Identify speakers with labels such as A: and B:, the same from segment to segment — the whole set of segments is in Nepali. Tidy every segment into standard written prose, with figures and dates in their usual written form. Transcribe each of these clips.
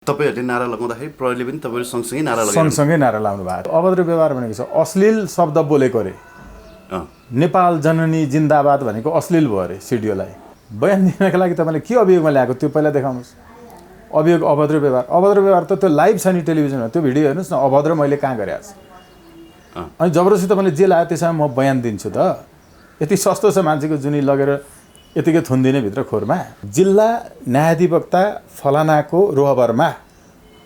A: तपाईहरुले नारा लगाउँदाखेरि प्रहरीले पनि तपाईहरु सँगसँगै नारा लगाउनु
B: सँगसँगै नारा लाउनु भएको थियो। अभद्र व्यवहार भनेको छ अश्लील शब्द बोलेको रे। नेपाल जननी जिन्दाबाद भनेको अश्लील भयो अरे सिडिओलाई। बयान दिनका लागि तपाईले के अभियोगमा ल्याएको त्यो पहिला देखाउनुस्। अभियोग अभद्र व्यवहार त त्यो लाइभ छ नि टेलिभिजनमा, त्यो भिडियो हेर्नुस् न। अभद्र मैले कहाँ गरे आज अनि जबरजस्ती तपाईले जे लाग्यो त्यसमा म बयान दिन्छु त। यति सस्तो छ मान्छेको जुनी लगेर यतिकै थुन्दिने भित्र खोरमा। जिल्ला न्यायाधिवक्ता फलानाको रोहबरमा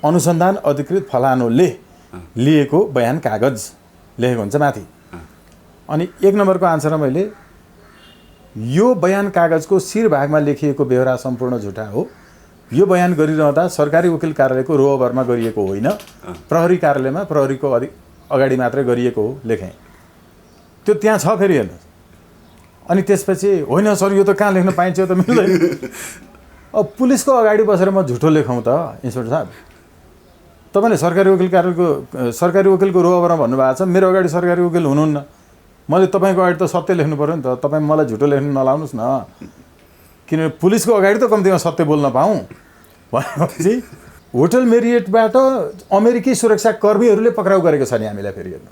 B: अनुसन्धान अधिकृत फलानोले लिएको बयान कागज लेखेको हुन्छ माथि। अनि 1 नम्बरको आन्सरमा मैले यो बयान कागजको शिर भागमा लेखिएको बेहोरा सम्पूर्ण झुटा हो। यो बयान गरिरहँदा सरकारी वकिल कार्यालयको रोहबरमा गरिएको होइन, प्रहरी कार्यालयमा प्रहरीको अगाडि मात्रै गरिएको हो लेखेँ। त्यो त्यहाँ छ फेरि हेर्नु। अनि त्यसपछि होइन सर यो त कहाँ लेख्न पाइन्छ, यो त मिल्दैन। अब पुलिसको अगाडि बसेर म झुटो लेखौँ त इन्सपेक्टर साहब? तपाईँले सरकारी वकिलको रोहबरमा भन्नुभएको छ, मेरो अगाडि सरकारी वकिल हुनुहुन्न। मैले तपाईँको अगाडि त सत्य लेख्नु पऱ्यो नि त। तपाईँ मलाई झुटो लेख्नु नलाउनुहोस् न, किनभने पुलिसको अगाडि त कम्तीमा सत्य बोल्न पाऊँ भनेपछि होटल मेरियटबाट अमेरिकी सुरक्षाकर्मीहरूले पक्राउ गरेको छ नि हामीलाई। फेरि हेर्नु,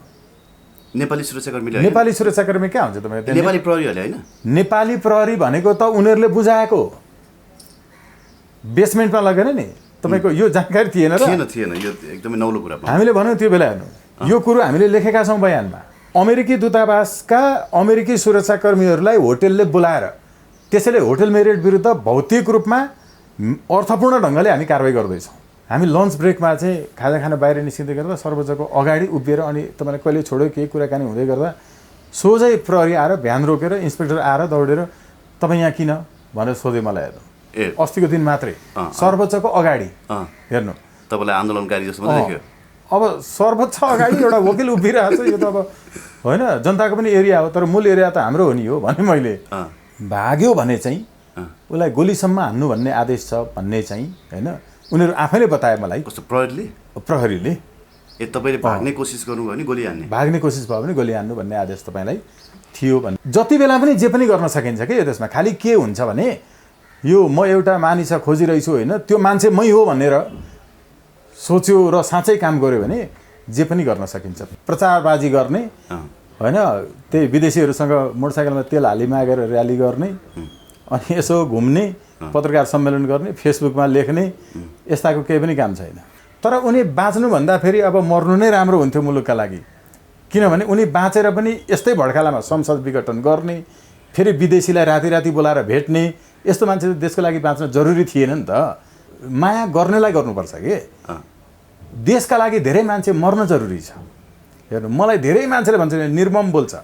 A: नेपाली सुरक्षाकर्मीले
B: नेपाली सुरक्षाकर्मी कहाँ हुन्छ तपाईँ?
A: नेपाली प्रहरीहरूले होइन।
B: नेपाली प्रहरी भनेको त उनीहरूले बुझाएको बेसमेन्टमा लगेन नि। तपाईँको यो जानकारी थिएन र?
A: थिएन। यो एकदमै नौलो कुरा।
B: हामीले भन्यौँ त्यो बेला हेर्नु, यो कुरो हामीले लेखेका छौँ बयानमा। अमेरिकी दूतावासका अमेरिकी सुरक्षाकर्मीहरूलाई होटलले बोलाएर त्यसैले होटल मेरियट विरुद्ध भौतिक रूपमा अर्थपूर्ण ढङ्गले हामी कारवाही गर्दैछौँ। हामी लन्च ब्रेकमा चाहिँ खाजा खाना बाहिर निस्किँदै गर्दा सर्वोच्चको अगाडि उभिएर अनि तपाईँलाई कहिले छोड्यो केही कुराकानी हुँदै गर्दा सोझै प्रहरी आएर भ्यान रोकेर इन्सपेक्टर आएर दौडेर तपाईँ यहाँ किन भनेर सोध्यो मलाई। हेर्नु, अस्तिको दिन मात्रै सर्वोच्चको अगाडि हेर्नु।
A: तपाईँलाई आन्दोलनकारी जस्तो मात्रै देखियो।
B: अब सर्वोच्च अगाडि एउटा वकिल उभिरहेको छ। यो त अब होइन, जनताको पनि एरिया हो, तर मूल एरिया त हाम्रो हो नि हो भने मैले भाग्यो भने चाहिँ उसलाई गोलीसम्म हान्नु भन्ने आदेश छ भन्ने चाहिँ होइन उनीहरू आफैले बताए मलाई।
A: कस्तो प्रहरीले तपाईँले भाग्ने कोसिस गर्नुभयो भने गोली हान्ने,
B: भाग्ने कोसिस भयो भने गोली हान्नु भन्ने आदेश तपाईँलाई थियो भने जति बेला पनि जे पनि गर्न सकिन्छ कि त्यसमा। खालि के हुन्छ भने यो म एउटा मानिस खोजिरहेछु होइन, त्यो मान्छे मै हो भनेर सोच्यो र साँच्चै काम गर्यो भने जे पनि गर्न सकिन्छ। प्रचारबाजी गर्ने होइन, त्यही विदेशीहरूसँग मोटरसाइकलमा तेल हाली मागेर र्याली गर्ने अनि यसो घुम्ने, पत्रकार सम्मेलन गर्ने, फेसबुकमा लेख्ने, यस्ताको केही पनि काम छैन। तर उनी बाँच्नुभन्दा फेरि अब मर्नु नै राम्रो हुन्थ्यो मुलुकका लागि। किनभने उनी बाँचेर पनि यस्तै भड्कालामा संसद विघटन गर्ने, फेरि विदेशीलाई राति राति बोलाएर भेट्ने, यस्तो मान्छे देशको लागि बाँच्न जरुरी थिएन नि त। माया गर्नेलाई गर्नुपर्छ कि देशका लागि धेरै मान्छे मर्न जरुरी छ। हेर्नु, मलाई धेरै मान्छेले भन्छ निर्मम बोल्छ,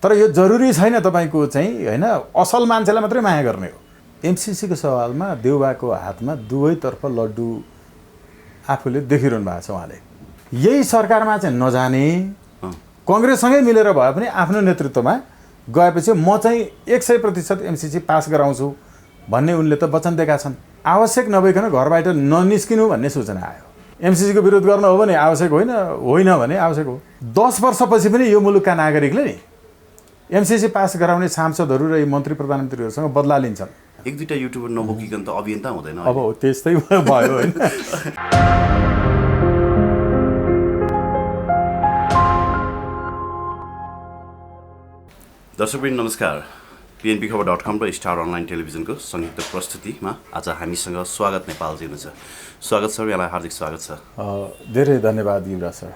B: तर यो जरुरी छैन तपाईँको चाहिँ होइन, असल मान्छेलाई मात्रै माया गर्ने हो। एमसिसीको सवालमा देउबाको हातमा दुवैतर्फ लड्डु आफूले देखिरहनु भएको छ। उहाँले यही सरकारमा चाहिँ नजाने, कङ्ग्रेससँगै मिलेर भए पनि आफ्नो नेतृत्वमा गएपछि म चाहिँ 100% एमसिसी पास गराउँछु भन्ने उनले त वचन दिएका छन्। आवश्यक नभइकन घरबाट ननिस्किनु भन्ने सूचना आयो। एमसिसीको विरोध गर्न हो भने आवश्यक होइन भने आवश्यक हो। 10 वर्षपछि पनि यो मुलुकका नागरिकले नि एमसिसी पास गराउने सांसदहरू र मन्त्री प्रधानमन्त्रीहरूसँग बदला लिन्छन्।
A: 1-2 युट्युबर नबोकिकन त अभियन्ता हुँदैन।
B: अब त्यस्तै भयो होइन।
A: दर्शकवृन्द नमस्कार। PNBखबर.com र स्टार अनलाइन टेलिभिजनको संयुक्त प्रस्तुतिमा आज हामीसँग स्वागत नेपालजी हुनुहुन्छ। स्वागत सर, यहाँलाई हार्दिक स्वागत छ।
B: धेरै धन्यवाद युवराज सर।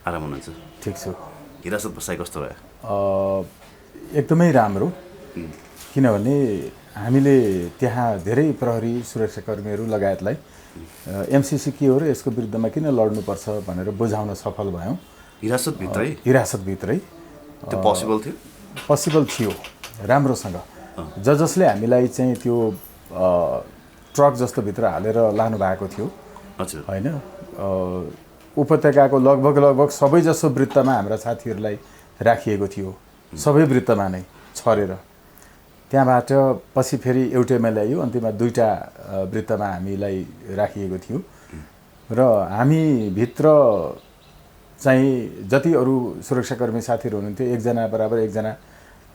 A: आराम हुनुहुन्छ?
B: ठिक छु।
A: हिरासत बसाइ कस्तो भयो?
B: एकदमै राम्रो, किनभने हामीले त्यहाँ धेरै प्रहरी सुरक्षाकर्मीहरू लगायतलाई एमसिसी के हो र यसको विरुद्धमा किन लड्नुपर्छ भनेर बुझाउन सफल भयौँ। हिरासतभित्रै
A: त्यो पोसिबल थियो?
B: पोसिबल थियो राम्रोसँग। जसले हामीलाई चाहिँ त्यो ट्रक जस्तो भित्र हालेर लानु भएको थियो होइन, उपत्यकाको लगभग सबैजसो वृत्तमा हाम्रा साथीहरूलाई राखिएको थियो, सबै वृत्तमा नै छरेर। त्यहाँबाट पछि फेरि एउटैमा ल्यायो, अन्तिममा 2टा वृत्तमा हामीलाई राखिएको थियो र हामी भित्र चाहिँ जति अरू सुरक्षाकर्मी साथीहरू हुनुहुन्थ्यो 1 जना बराबर 1 जना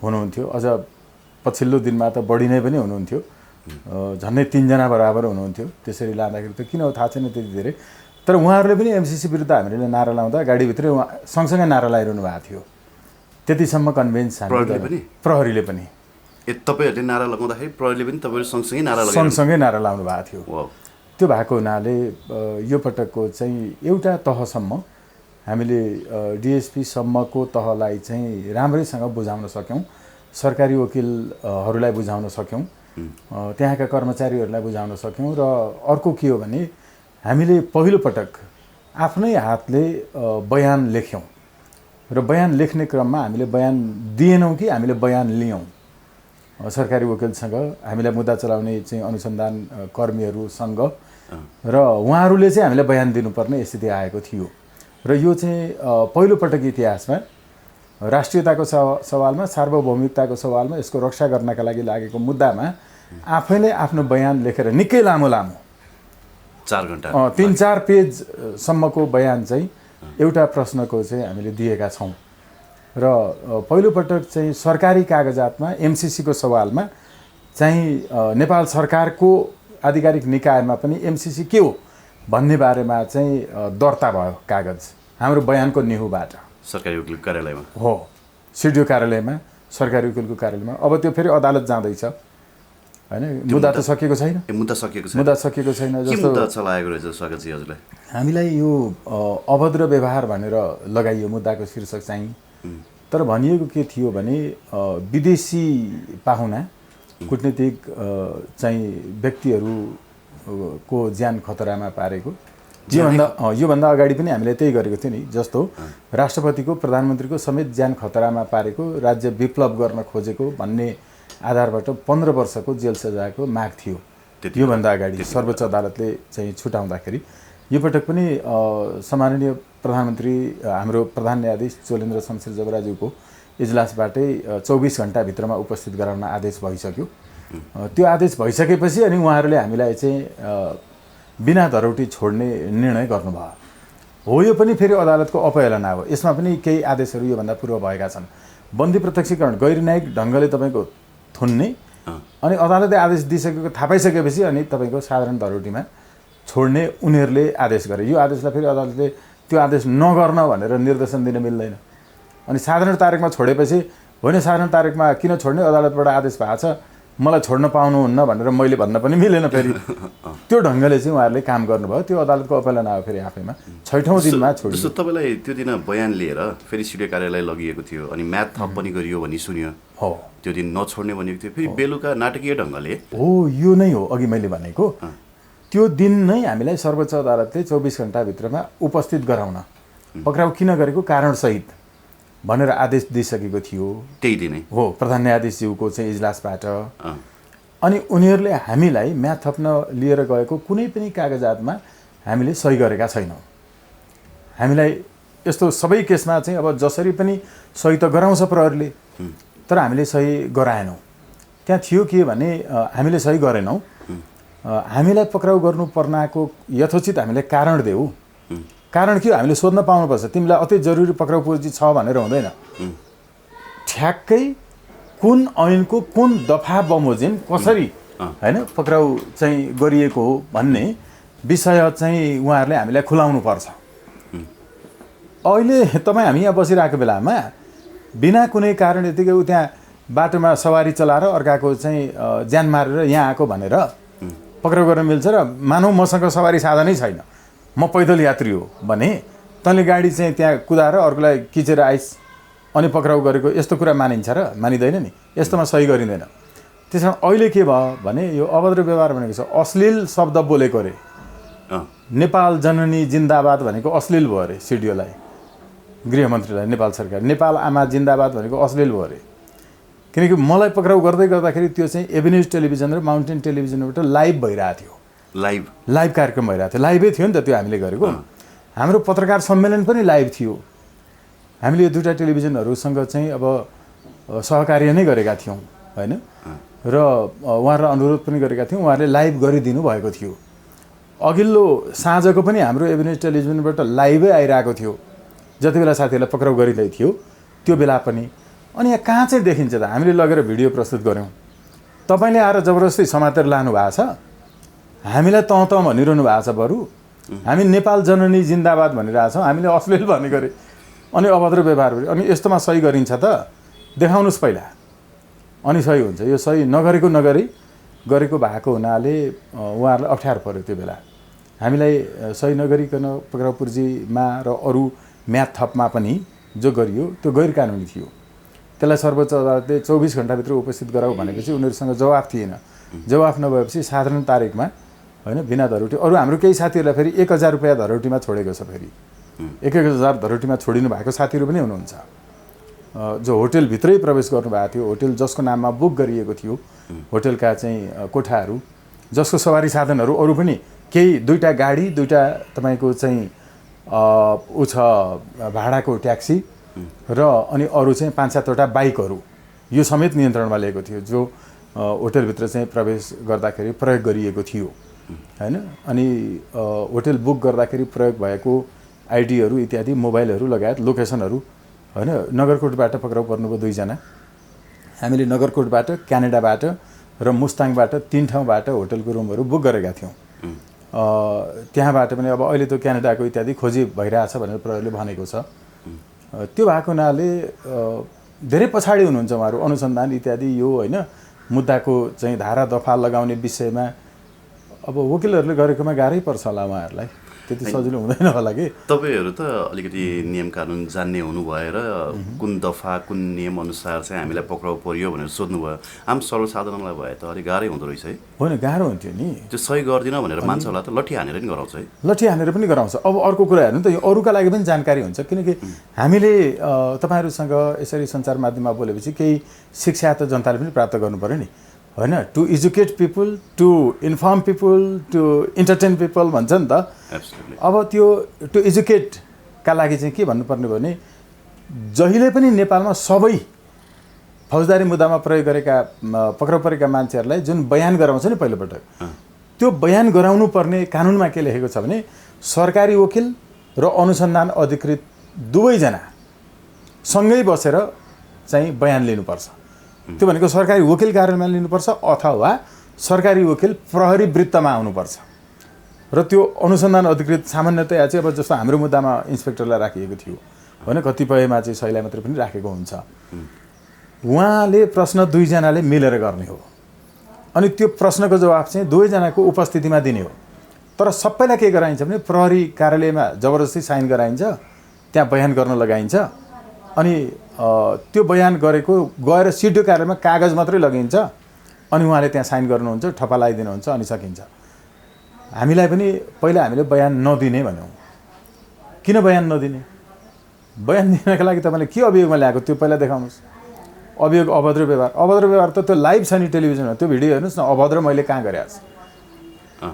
B: हुनुहुन्थ्यो। अझ पछिल्लो दिनमा त बढी नै पनि हुनुहुन्थ्यो। झन्डै 3 जना बराबर हुनुहुन्थ्यो। त्यसरी लाँदाखेरि त किन हो थाहा छैन त्यति धेरै, तर उहाँहरूले पनि एमसिसी विरुद्ध हामीले नारा लाउँदा गाडीभित्रै सँगसँगै नारा लगाइरहनु भएको थियो। त्यतिसम्म कन्भिन्स प्रहरीले पनि
A: तपाईँहरूले नारा लगाउँदाखेरि प्रहरीले पनि तपाईँहरू
B: सँगसँगै नारा लाउनु भएको थियो। त्यो भएको हुनाले यो पटकको चाहिँ एउटा तहसम्म हामीले डिएसपीसम्मको तहलाई चाहिँ राम्रैसँग बुझाउन सक्यौँ, सरकारी वकिलहरूलाई बुझाउन सक्यौँ, त्यहाँका कर्मचारीहरूलाई बुझाउन सक्यौँ। र अर्को के हो भने हामीले पहिलोपटक आफ्नै हातले बयान लेख्यौँ र बयान लेख्ने क्रममा हामीले बयान दिएनौँ कि हामीले बयान लियौँ। सरकारी वकिलसँग हामीलाई मुद्दा चलाउने चाहिँ अनुसन्धान कर्मीहरूसँग र उहाँहरूले चाहिँ हामीलाई बयान दिनुपर्ने स्थिति आएको थियो। र यो चाहिँ पहिलोपटक इतिहासमा राष्ट्रियताको सवालमा, सार्वभौमिकताको सवालमा यसको रक्षा गर्नका लागि लागेको मुद्दामा आफैले आफ्नो बयान लेखेर निकै लामो
A: 4 घण्टा
B: 3-4 पेजसम्मको बयान चाहिँ एउटा प्रश्नको चाहिँ हामीले दिएका छौँ। र पहिलोपटक चाहिँ सरकारी कागजातमा एमसिसीको सवालमा चाहिँ नेपाल सरकारको आधिकारिक निकायमा पनि एमसिसी के हो भन्ने बारेमा चाहिँ दर्ता भयो कागज हाम्रो बयानको निहुबाट
A: सरकारी वकिलको कार्यालयमा
B: हो, सिडिओ कार्यालयमा, सरकारी वकिलको कार्यालयमा। अब त्यो फेरि अदालत जाँदैछ हैन, मुद्दा त सकिएको छैन।
A: मुद्दा सकिएको
B: छैन।
A: जस्तो मुद्दा चलाएको रहेछ स्वागतजी हजुरलाई।
B: हामीलाई यो अभद्र व्यवहार भनेर लगाइयो मुद्दाको शीर्षक चाहिँ। तर भनिएको के थियो भने विदेशी पाहुना कूटनीतिक चाहिँ व्यक्तिहरूको ज्यान खतरामा पारेको योभन्दा अगाडि पनि हामीले त्यही गरेको थियो नि। जस्तो राष्ट्रपतिको, प्रधानमन्त्रीको समेत ज्यान खतरामा पारेको, राज्य विप्लव गर्न खोजेको भन्ने आधारबाट 15 वर्षको जेल सजायको माग थियो योभन्दा अगाडि सर्वोच्च अदालतले चाहिँ छुटाउँदाखेरि। यो पटक पनि सम्माननीय प्रधानमन्त्री हाम्रो प्रधान न्यायाधीश चोलेन्द्र शमशेर जबराज्यूको इजलासबाटै 24 घण्टाभित्रमा उपस्थित गराउन आदेश भइसक्यो। त्यो आदेश भइसकेपछि अनि उहाँहरूले हामीलाई चाहिँ बिना धरौटी छोड्ने निर्णय गर्नुभयो। हो, यो पनि फेरि अदालतको अपहेलना हो। यसमा पनि केही आदेशहरू योभन्दा पूर्व भएका छन्। बन्दी प्रत्यक्षीकरण गैर न्यायिक ढङ्गले तपाईँको थुन्ने अनि अदालतले आदेश दिइसकेको थाहा पाइसकेपछि अनि तपाईँको साधारण धरौटीमा छोड्ने उनीहरूले आदेश गरे। यो आदेशलाई फेरि अदालतले त्यो आदेश नगर्न भनेर निर्देशन दिन मिल्दैन। अनि साधारण तारिकमा छोडेपछि होइन साधारण तारिकमा किन छोड्ने, अदालतबाट आदेश भएको छ, मलाई छोड्न पाउनुहुन्न भनेर मैले भन्न पनि मिलेन। फेरि त्यो ढङ्गले चाहिँ उहाँहरूले काम गर्नुभयो। त्यो अदालतको अपहेलना हो फेरि आफैमा। 6औं दिनमा छोड्यो।
A: जस्तो तपाईँलाई त्यो दिन बयान लिएर फेरि सिडिओ कार्यालय लगिएको थियो अनि म्याथ थप पनि गरियो भनी सुन्यो।
B: हो,
A: त्यो दिन नछोड्ने भनेको थियो, फेरि बेलुका नाटकीय ढङ्गले
B: हो। यो नै हो अघि मैले भनेको। त्यो दिन नै हामीलाई सर्वोच्च अदालतले 24 घण्टाभित्रमा उपस्थित गराउन, पक्राउ किन गरेको कारणसहित भनेर आदेश दिइसकेको थियो।
A: त्यही दिनै
B: हो, प्रधान न्यायाधीशज्यूको चाहिँ इजलासबाट। अनि उनीहरूले हामीलाई म्याथ थप्न लिएर गएको कुनै पनि कागजातमा हामीले सही गरेका छैनौँ। हामीलाई यस्तो सबै केसमा चाहिँ अब जसरी पनि सही त गराउँछ प्रहरीले, तर हामीले सही गराएनौँ। त्यहाँ थियो के भने हामीले सही गरेनौँ, हामीलाई पक्राउ गर्नु पर्नाको यथोचित हामीले कारण देऊ। कारण के हो, हामीले सोध्न पाउनुपर्छ तिमीलाई अति जरुरी पक्राउ पुँजी छ भनेर हुँदैन। ठ्याक्कै कुन ऐनको कुन दफा बमोजिम कसरी हैन पक्राउ चाहिँ गरिएको हो भन्ने विषय चाहिँ उहाँहरूले हामीलाई खुलाउनु पर्छ। अहिले तपाईँ हामी यहाँ बसिरहेको बेलामा बिना कुनै कारण यतिकै उ त्यहाँ बाटोमा सवारी चलाएर अर्काको चाहिँ ज्यान मारेर यहाँ आएको भनेर पक्राउ गर्न मिल्छ र मानौ मसँग सवारी साधनै छैन, म पैदल यात्री हो भने तैँले गाडी चाहिँ त्यहाँ कुदाएर अर्कोलाई किचेर आइस अनि पक्राउ गरेको यस्तो कुरा मानिन्छ र मानिँदैन नि। यस्तोमा सही गरिँदैन। त्यसमा अहिले के भयो भने यो अभद्र व्यवहार भनेको छ अश्लील शब्द बोलेको अरे। नेपाल जननी जिन्दाबाद भनेको अश्लील भयो अरे सिडिओलाई, गृहमन्त्रीलाई, नेपाल सरकार। नेपाल आमा जिन्दाबाद भनेको अश्लील भयो अरे। किनकि मलाई पक्राउ गर्दै गर्दाखेरि त्यो चाहिँ एभिन्यूज टेलिभिजन र माउन्टेन टेलिभिजनबाट लाइभ भइरहेको थियो। लाइभ कार्यक्रम भइरहेको थियो। लाइभै थियो नि त त्यो हामीले गरेको। हाम्रो पत्रकार सम्मेलन पनि लाइभ थियो। हामीले यो दुईवटा टेलिभिजनहरूसँग चाहिँ अब सहकार्य नै गरेका थियौँ होइन। र उहाँहरूलाई अनुरोध पनि गरेका थियौँ, उहाँहरूले लाइभ गरिदिनु भएको थियो। अघिल्लो साँझको पनि हाम्रो एभिन्यूज टेलिभिजनबाट लाइभै आइरहेको थियो जति बेला साथीहरूलाई पक्राउ गरिँदै थियो त्यो बेला पनि। अनि यहाँ कहाँ चाहिँ देखिन्छ त, हामीले लगेर भिडियो प्रस्तुत गऱ्यौँ। तपाईँले आएर जबरजस्ती समातेर लानु भएको छ, हामीलाई तँ भनिरहनु भएको छ। बरु हामी नेपाल जननी जिन्दाबाद भनिरहेछौँ, हामीले अश्लील भन्ने गरे अनि अभद्र व्यवहार गरे, अनि यस्तोमा सही गरिन्छ त देखाउनुहोस् पहिला, अनि सही हुन्छ। यो सही नगरेको नगरी गरेको भएको हुनाले उहाँहरूलाई अप्ठ्यारो पऱ्यो। त्यो बेला हामीलाई सही नगरिकन पक्राउ पूर्जीमा र अरू म्याद थपमा पनि जो गरियो त्यो गैर कानुनी थियो। त्यसलाई सर्वोच्च अदालतले 24 घण्टाभित्र उपस्थित गराऊ भनेपछि उनीहरूसँग जवाफ थिएन। जवाफ नभएपछि साधारण तारिकमा होइन बिना धरोटी, अरू हाम्रो केही साथीहरूलाई फेरि 1000 रुपियाँ धरोटीमा छोडेको छ। फेरि 1000 धरोटीमा छोडिनु भएको साथीहरू पनि हुनुहुन्छ जो होटेलभित्रै प्रवेश गर्नुभएको थियो। होटेल जसको नाममा बुक गरिएको थियो, होटेलका चाहिँ कोठाहरू, जसको सवारी साधनहरू अरू पनि केही 2टा गाडी, 2टा तपाईँको चाहिँ ऊ छ भाडाको ट्याक्सी र अनि अरू चाहिँ 5-7वटा बाइकहरू यो समेत नियन्त्रणमा लिएको थियो, जो होटेलभित्र चाहिँ प्रवेश गर्दाखेरि प्रयोग गरिएको थियो हैन। अनि होटेल बुक गर्दाखेरि प्रयोग भएको आइडीहरू इत्यादि, मोबाइलहरू लगायत लोकेसनहरू हैन। नगरकोटबाट पक्राउ पर्नुभयो 2 जना। हामीले नगरकोटबाट, क्यानाडाबाट र मुस्ताङबाट 3 ठाउँबाट होटलको रुमहरू बुक गरेका थियौँ। त्यहाँबाट पनि अब अहिले त क्यानाडाको इत्यादि खोजी भइरहेछ भनेर प्रहरीले भनेको छ। त्यो भएको हुनाले धेरै पछाडि हुनुहुन्छ उहाँहरू अनुसन्धान इत्यादि यो होइन मुद्दाको चाहिँ धारा दफा लगाउने विषयमा। अब वकिलहरूले गरेकोमा गाह्रै पर्छ होला उहाँहरूलाई, त्यति सजिलो हुँदैन होला कि।
A: तपाईँहरू त अलिकति नियम कानुन जान्ने हुनु भएर कुन दफा कुन नियम अनुसार चाहिँ हामीलाई पक्राउ पर्यो भनेर सोध्नुभयो। आम सर्वसाधारणलाई भए त अलिक गाह्रै हुँदो रहेछ है।
B: होइन गाह्रो हुन्थ्यो नि,
A: त्यो सही गर्दिनँ भनेर मान्छ होला त, लट्ठी हानेर पनि गराउँछ है।
B: लट्ठी हानेर पनि गराउँछ। अब अर्को कुरा हेर्नु त, यो अरूका लागि पनि जानकारी हुन्छ, किनकि हामीले तपाईँहरूसँग यसरी सञ्चार माध्यममा बोलेपछि केही शिक्षा त जनताले पनि प्राप्त गर्नु पऱ्यो नि होइन। To educate people, to inform people, to entertain people भन्छ नि त। अब त्यो टु एजुकेटका लागि चाहिँ के भन्नुपर्ने भने जहिले पनि नेपालमा सबै फौजदारी मुद्दामा प्रयोग गरेका पक्राउ परेका मान्छेहरूलाई जुन बयान गराउँछ नि पहिलोपटक, त्यो बयान गराउनु पर्ने कानुनमा के लेखेको छ भने सरकारी वकिल र अनुसन्धान अधिकृत दुवैजना सँगै बसेर चाहिँ बयान लिनुपर्छ। त्यो भनेको सरकारी वकिल कार्यालयमा लिनुपर्छ अथवा सरकारी वकिल प्रहरी वृत्तमा आउनुपर्छ। र त्यो अनुसन्धान अधिकृत सामान्यतया चाहिँ अब जस्तो हाम्रो मुद्दामा इन्सपेक्टरलाई राखिएको थियो होइन, कतिपयमा चाहिँ सहीलाई मात्रै पनि राखेको हुन्छ। उहाँले प्रश्न 2 जनाले मिलेर गर्ने हो, अनि त्यो प्रश्नको जवाफ चाहिँ 2 जनाको उपस्थितिमा दिने हो। तर सबैलाई के गराइन्छ भने प्रहरी कार्यालयमा जबरजस्ती साइन गराइन्छ, त्यहाँ बयान गर्न लगाइन्छ, अनि त्यो बयान गरेको गएर सिडिओ कार्यालयमा कागज मात्रै लगाइन्छ, अनि उहाँले त्यहाँ साइन गर्नुहुन्छ, ठप्पा लगाइदिनुहुन्छ, अनि सकिन्छ। हामीलाई पनि पहिला हामीले बयान नदिने भन्यौँ। किन बयान नदिने? बयान दिनका लागि तपाईँले के अभियोगमा ल्याएको त्यो पहिला देखाउनुहोस्। अभियोग अभद्र व्यवहार, अभद्र व्यवहार त त्यो लाइभ छ नि टेलिभिजनमा, त्यो भिडियो हेर्नुहोस् न, अभद्र मैले कहाँ गरेँ छु।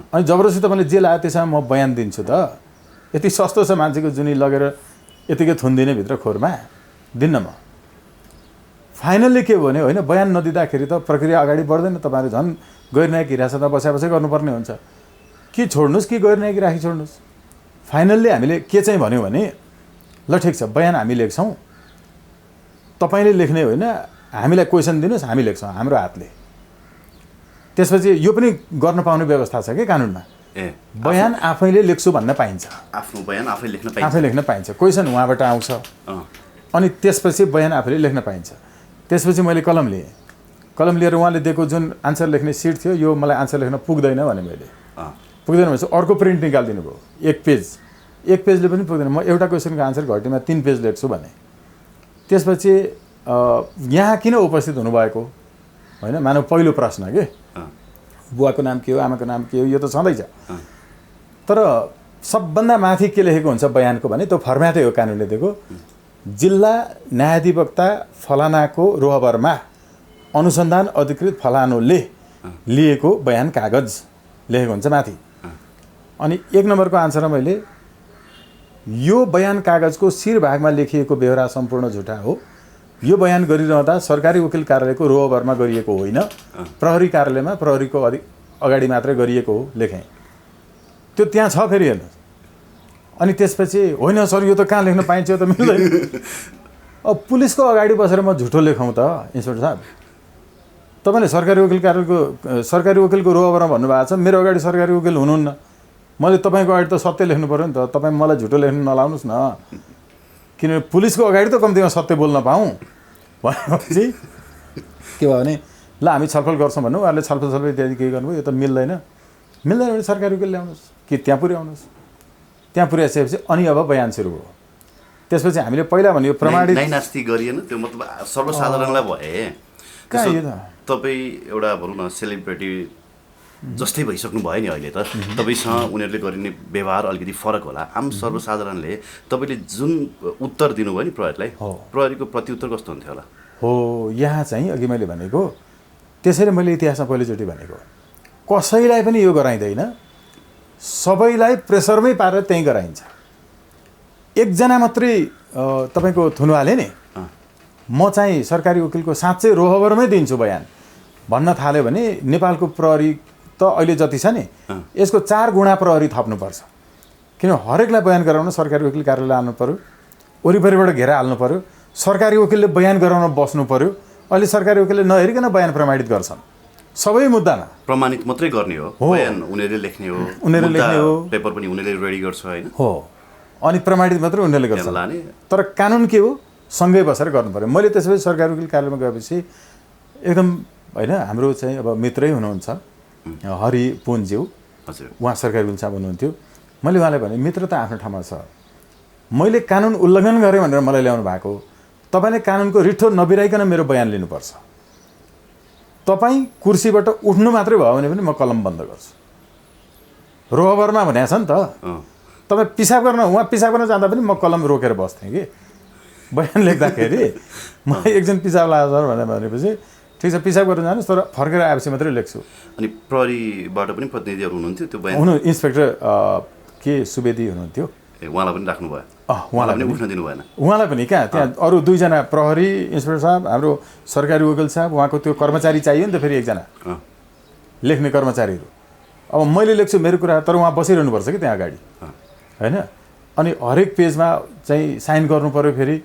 B: अनि जबरजस्ती तपाईँले जे लाग्यो त्यसमा म बयान दिन्छु त? यति सस्तो छ मान्छेको जुनी लगेर यतिकै थुनिदिने भित्र खोरमा, दिन्न म। फाइनल्ली के हो भने होइन, बयान नदिँदाखेरि त प्रक्रिया अगाडि बढ्दैन, तपाईँहरू झन् गैर न्यायिक हिरासतमा बसाइ गर्नुपर्ने हुन्छ। कि छोड्नुहोस् कि गैर न्यायिक राखी छोड्नुहोस्। फाइनल्ली हामीले के चाहिँ भन्यौँ भने ल ठिक छ, बयान हामी लेख्छौँ, तपाईँले लेख्ने होइन, हामीलाई क्वेसन दिनुहोस्, हामी लेख्छौँ हाम्रो हातले। त्यसपछि यो पनि गर्न पाउने व्यवस्था छ कि कानुनमा। बयान आफैले लेख्छु भन्न पाइन्छ,
A: आफ्नो बयान आफै लेख्न
B: पाइन्छ। क्वेसन उहाँबाट आउँछ, अनि त्यसपछि बयान आफैले लेख्न पाइन्छ। त्यसपछि मैले कलम लिएँ, कलम लिएर उहाँले दिएको जुन आन्सर लेख्ने सिट थियो, यो मलाई आन्सर लेख्न पुग्दैन भने मैले पुग्दैन भनेपछि अर्को प्रिन्ट निकालिदिनु भयो, 1 पेज। 1 पेजले पनि पुग्दैन, म एउटा क्वेसनको आन्सर घटीमा 3 पेज लेख्छु भने। त्यसपछि यहाँ किन उपस्थित हुनुभएको होइन, मानव पहिलो प्रश्न के बुवाको नाम के हो, आमाको नाम के हो, यो त छँदैछ। तर सबभन्दा माथि के लेखेको हुन्छ बयानको भने त्यो फर्म्याटै हो कानुनले दिएको, जिल्ला न्यायाधिवक्ता फलानाको रोहबरमा अनुसन्धान अधिकृत फलानोले लिएको बयान कागज लेखेको हुन्छ माथि। अनि 1 नम्बरको आन्सरमा मैले यो बयान कागजको शिरभागमा लेखिएको बेहोरा सम्पूर्ण झुटा हो, यो बयान गरिरहँदा सरकारी वकिल कार्यालयको रोहबरमा गरिएको होइन, प्रहरी कार्यालयमा प्रहरीको अगाडि मात्रै गरिएको हो लेखेँ। त्यो त्यहाँ छ फेरि हेर्नु। अनि त्यसपछि होइन सर यो त कहाँ लेख्न पाइन्छ, यो त मिल्दैन। अब पुलिसको अगाडि बसेर म झुटो लेखौँ त इन्सपेक्टर साहब? तपाईँले सरकारी वकिलको रोहबरमा भन्नुभएको छ, मेरो अगाडि सरकारी वकिल हुनुहुन्न, मैले तपाईँको अगाडि त सत्य लेख्नु पऱ्यो नि त, तपाईँ मलाई झुटो लेख्नु नलाउनुहोस् न, किनभने पुलिसको अगाडि त कम्तीमा सत्य बोल्न पाऊँ भनेपछि के भयो भने ल हामी छलफल गर्छौँ भन्नु, उहाँहरूले छलफल इत्यादि केही गर्नुभयो, यो त मिल्दैन भने सरकारी वकिल ल्याउनुहोस् कि त्यहाँ पुर्याउनुहोस्। त्यहाँ पुर्याइसकेपछि अनि अब बयान सुरु भयो। त्यसपछि हामीले पहिला भन्यो प्रमाणित
A: नास्ति गरिएन, त्यो मतलब सर्वसाधारणलाई भए
B: कहाँ यो त
A: तपाईँ एउटा भनौँ न सेलिब्रिटी जस्तै भइसक्नु भयो नि अहिले त, तपाईँसँग उनीहरूले गरिने व्यवहार अलिकति फरक होला। आम सर्वसाधारणले तपाईँले जुन उत्तर दिनुभयो नि प्रहरीलाई, प्रहरीको प्रत्युत्तर कस्तो हुन्थ्यो होला?
B: हो, यहाँ चाहिँ अघि मैले भनेको त्यसैले मैले इतिहासमा पहिलोचोटि भनेको कसैलाई पनि यो गराइँदैन, सबैलाई प्रेसरमै पारेर त्यहीँ गराइन्छ। एकजना मात्रै तपाईँको थुनुवाले नि म चाहिँ सरकारी वकिलको साँच्चै रोहबरमै दिन्छु बयान भन्न थाल्यो भने नेपालको प्रहरी त अहिले जति छ नि यसको 4 गुणा प्रहरी थप्नुपर्छ। किन हरेकलाई बयान गराउन सरकारी वकिल कार्यालय आउनु पऱ्यो, वरिपरिबाट घेरा हाल्नु पऱ्यो, सरकारी वकिलले बयान गराउन बस्नु पऱ्यो। अहिले सरकारी वकिलले नहेरिकन बयान प्रमाणित गर्छन् सबै मुद्दामा।
A: प्रमाणित मात्रै गर्ने हो, बयान उनीहरूले लेख्ने हो,
B: उनीहरूले लेख्ने हो,
A: पेपर पनि उनीहरूले रेडी गर्छ हैन?
B: हो, अनि प्रमाणित मात्रै उनीहरूले गर्छन्। तर कानुन के हो, सँगै बसेर गर्नु पर्यो। मैले त्यसपछि सरकारी वकिल कार्यालयमा गएपछि एकदम हैन हाम्रो चाहिँ अब मित्रै हुनुहुन्छ हरि पुनज्यू,
A: हजुर,
B: उहाँ सरकारी वकिल साहब हुनुहुन्थ्यो। मैले उहाँलाई भने मित्र त आफ्नो ठाउँमा छ, मैले कानुन उल्लङ्घन गरेँ भनेर मलाई ल्याउनु भएको, तपाईँले कानुनको रिठो नबिराइकन मेरो बयान लिनुपर्छ। तपाईँ कुर्सीबाट उठ्नु मात्रै भयो भने पनि म कलम बन्द गर्छु। रोहबरमा भनेको छ नि त, तपाईँ पिसाब गर्न उहाँ पिसाब गर्न जाँदा पनि म कलम रोकेर बस्थेँ कि बयान लेख्दाखेरि। म एकजना पिसाब लाग्छ भनेपछि ठिक छ पिसाब गर्न जानुहोस्, तर फर्केर आएपछि मात्रै लेख्छु।
A: अनि प्रहरीबाट पनि प्रतिनिधिहरू हुनुहुन्थ्यो त्यो बयान?
B: इन्सपेक्टर के सुवेदी हुनुहुन्थ्यो,
A: उहाँलाई पनि राख्नु भयो?
B: उहाँलाई
A: पनि उठ्न दिनु भएन?
B: उहाँलाई पनि कहाँ, त्यहाँ अरू 2 जना प्रहरी इन्सपेक्टर साहब, हाम्रो सरकारी वकिल साहब, उहाँको त्यो कर्मचारी चाहियो नि त फेरि एकजना लेख्ने कर्मचारीहरू। अब मैले लेख्छु मेरो कुरा, तर उहाँ बसिरहनुपर्छ कि त्यहाँ अगाडि हैन। अनि हरेक पेजमा चाहिँ साइन गर्नु पऱ्यो, फेरि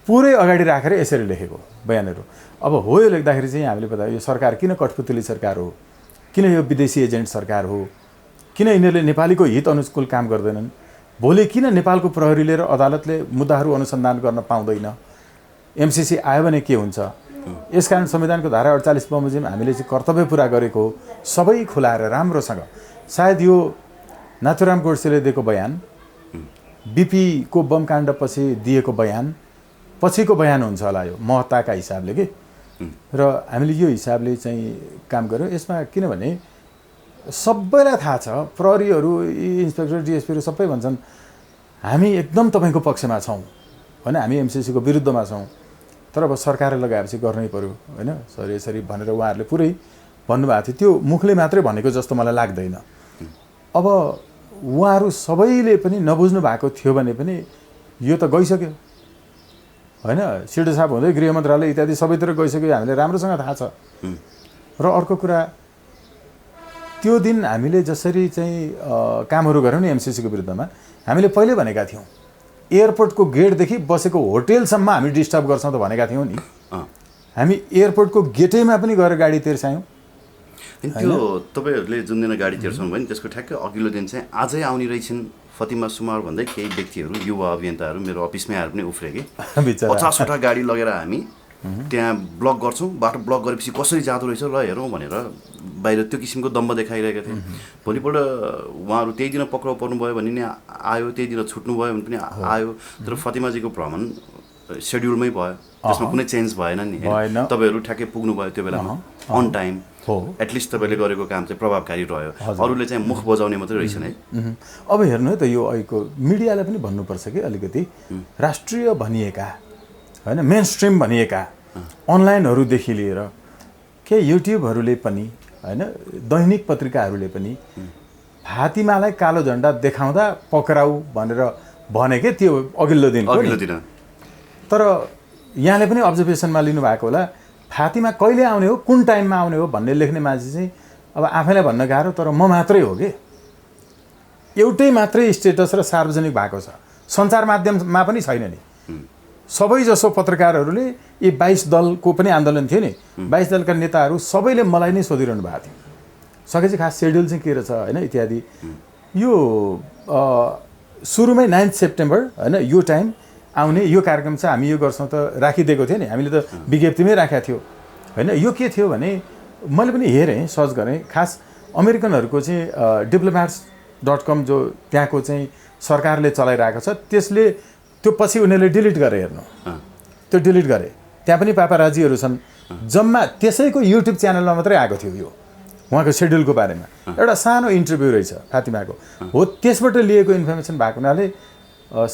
B: पुरै अगाडि राखेर यसरी लेखेको बयानहरू। अब हो यो लेख्दाखेरि चाहिँ हामीले बतायो यो सरकार किन कठपुतली सरकार हो, किन यो विदेशी एजेन्ट सरकार हो, किन यिनीहरूले नेपालीको हित अनुकूल काम गर्दैनन्, भोलि किन नेपालको प्रहरीले र अदालतले मुद्दाहरू अनुसन्धान गर्न पाउँदैन, एमसिसी आयो भने के हुन्छ। यसकारण संविधानको धारा 48 बमोजिम हामीले चाहिँ कर्तव्य पुरा गरेको हो, सबै खुलाएर राम्रोसँग। सायद यो नाथुराम गोडसेले दिएको बयान, बीपी को बम काण्डपछि दिएको बयान पछिको बयान हुन्छ होला यो महत्ताका हिसाबले कि। र हामीले यो हिसाबले चाहिँ काम गर्यो यसमा, किनभने सबैलाई थाहा छ, प्रहरीहरू इन्सपेक्टर डिएसपीहरू सबै भन्छन् हामी एकदम तपाईँको पक्षमा छौँ होइन, हामी एमसिसीको विरुद्धमा छौँ, तर अब सरकारले लगाएपछि गर्नै पर्यो होइन यसरी भनेर उहाँहरूले पुरै भन्नुभएको थियो। त्यो मुखले मात्रै भनेको जस्तो मलाई लाग्दैन। अब उहाँहरू सबैले पनि नबुझ्नु भएको थियो भने पनि यो त गइसक्यो होइन, सिडो साहब हुँदै गृह मन्त्रालय इत्यादि सबैतिर गइसक्यो, हामीले राम्रोसँग थाहा छ। र अर्को कुरा, त्यो दिन हामीले जसरी चाहिँ कामहरू गऱ्यौँ नि एमसिसीको विरुद्धमा, हामीले पहिले भनेका थियौँ एयरपोर्टको गेटदेखि बसेको होटेलसम्म हामी डिस्टर्ब गर्छौँ त भनेका थियौँ नि। हामी एयरपोर्टको गेटैमा पनि गएर गाडी तेर्सायौँ।
A: त्यो तपाईँहरूले जुन दिन गाडी तेर्साउनु भयो नि त्यसको ठ्याक्कै अघिल्लो दिन चाहिँ आजै आउने रहेछन् फतिमा सुमार भन्दै केही व्यक्तिहरू, युवा अभियन्ताहरू मेरो अफिसमै आएर पनि उफ्रे कि 50वटा गाडी लगेर हामी त्यहाँ ब्लक गर्छौँ, बाटो ब्लक गरेपछि कसरी जाँदो रहेछ ल हेरौँ भनेर बाहिर त्यो किसिमको दम्ब देखाइरहेका थिए। भोलिपल्ट उहाँहरू त्यही दिन पक्राउ पर्नुभयो भने नि आयो, त्यही दिन छुट्नुभयो भने पनि आयो, तर फतिमाजीको भ्रमण सेड्युलमै भयो, त्यसमा कुनै चेन्ज भएन नि। तपाईँहरू ठ्याक्कै पुग्नुभयो त्यो बेलामा अन टाइम, एटलिस्ट तपाईँले गरेको काम चाहिँ प्रभावकारी रह्यो। अरूले चाहिँ मुख बजाउने मात्रै रहेछन् है।
B: अब हेर्नु है त, यो अहिलेको मिडियालाई पनि भन्नुपर्छ कि अलिकति राष्ट्रिय भनिएका होइन मेन स्ट्रिम भनिएका अनलाइनहरूदेखि लिएर के युट्युबहरूले पनि होइन दैनिक पत्रिकाहरूले पनि फातिमालाई कालो झन्डा देखाउँदा पक्राउ भनेर भने के त्यो अघिल्लो दिन। तर यहाँले पनि अब्जर्भेसनमा लिनुभएको होला, फातिमा कहिले आउने हो, कुन टाइममा आउने हो भन्ने लेख्ने मान्छे चाहिँ अब आफैलाई भन्न गाह्रो, तर म मात्रै हो कि एउटै मात्रै स्टेटस र सार्वजनिक भएको छ, सञ्चार माध्यममा पनि छैन नि। सबैजसो पत्रकारहरूले यी 22 दलको पनि आन्दोलन थियो नि 22 दलका नेताहरू सबैले मलाई नै सोधिरहनु भएको थियो सकेपछि खास सेड्युल चाहिँ के रहेछ होइन इत्यादि यो सुरुमै 9 सेप्टेम्बर होइन यो टाइम आउने यो कार्यक्रम चाहिँ हामी यो गर्छौँ त राखिदिएको थियो नि हामीले त विज्ञप्तिमै राखेको थियो होइन यो के थियो भने मैले पनि हेरेँ सर्च गरेँ खास अमेरिकनहरूको चाहिँ डिप्लोम्याट्स.com जो त्यहाँको चाहिँ सरकारले चलाइरहेको छ त्यसले त्यो पछि उनीहरूले डिलिट गरे हेर्नु त्यो डिलिट गरे त्यहाँ पनि पापाराजीहरू छन् जम्मा त्यसैको युट्युब च्यानलमा मात्रै आएको थियो यो उहाँको सेड्युलको बारेमा एउटा सानो इन्टरभ्यू रहेछ फातिमाको हो त्यसबाट लिएको इन्फर्मेसन भएको हुनाले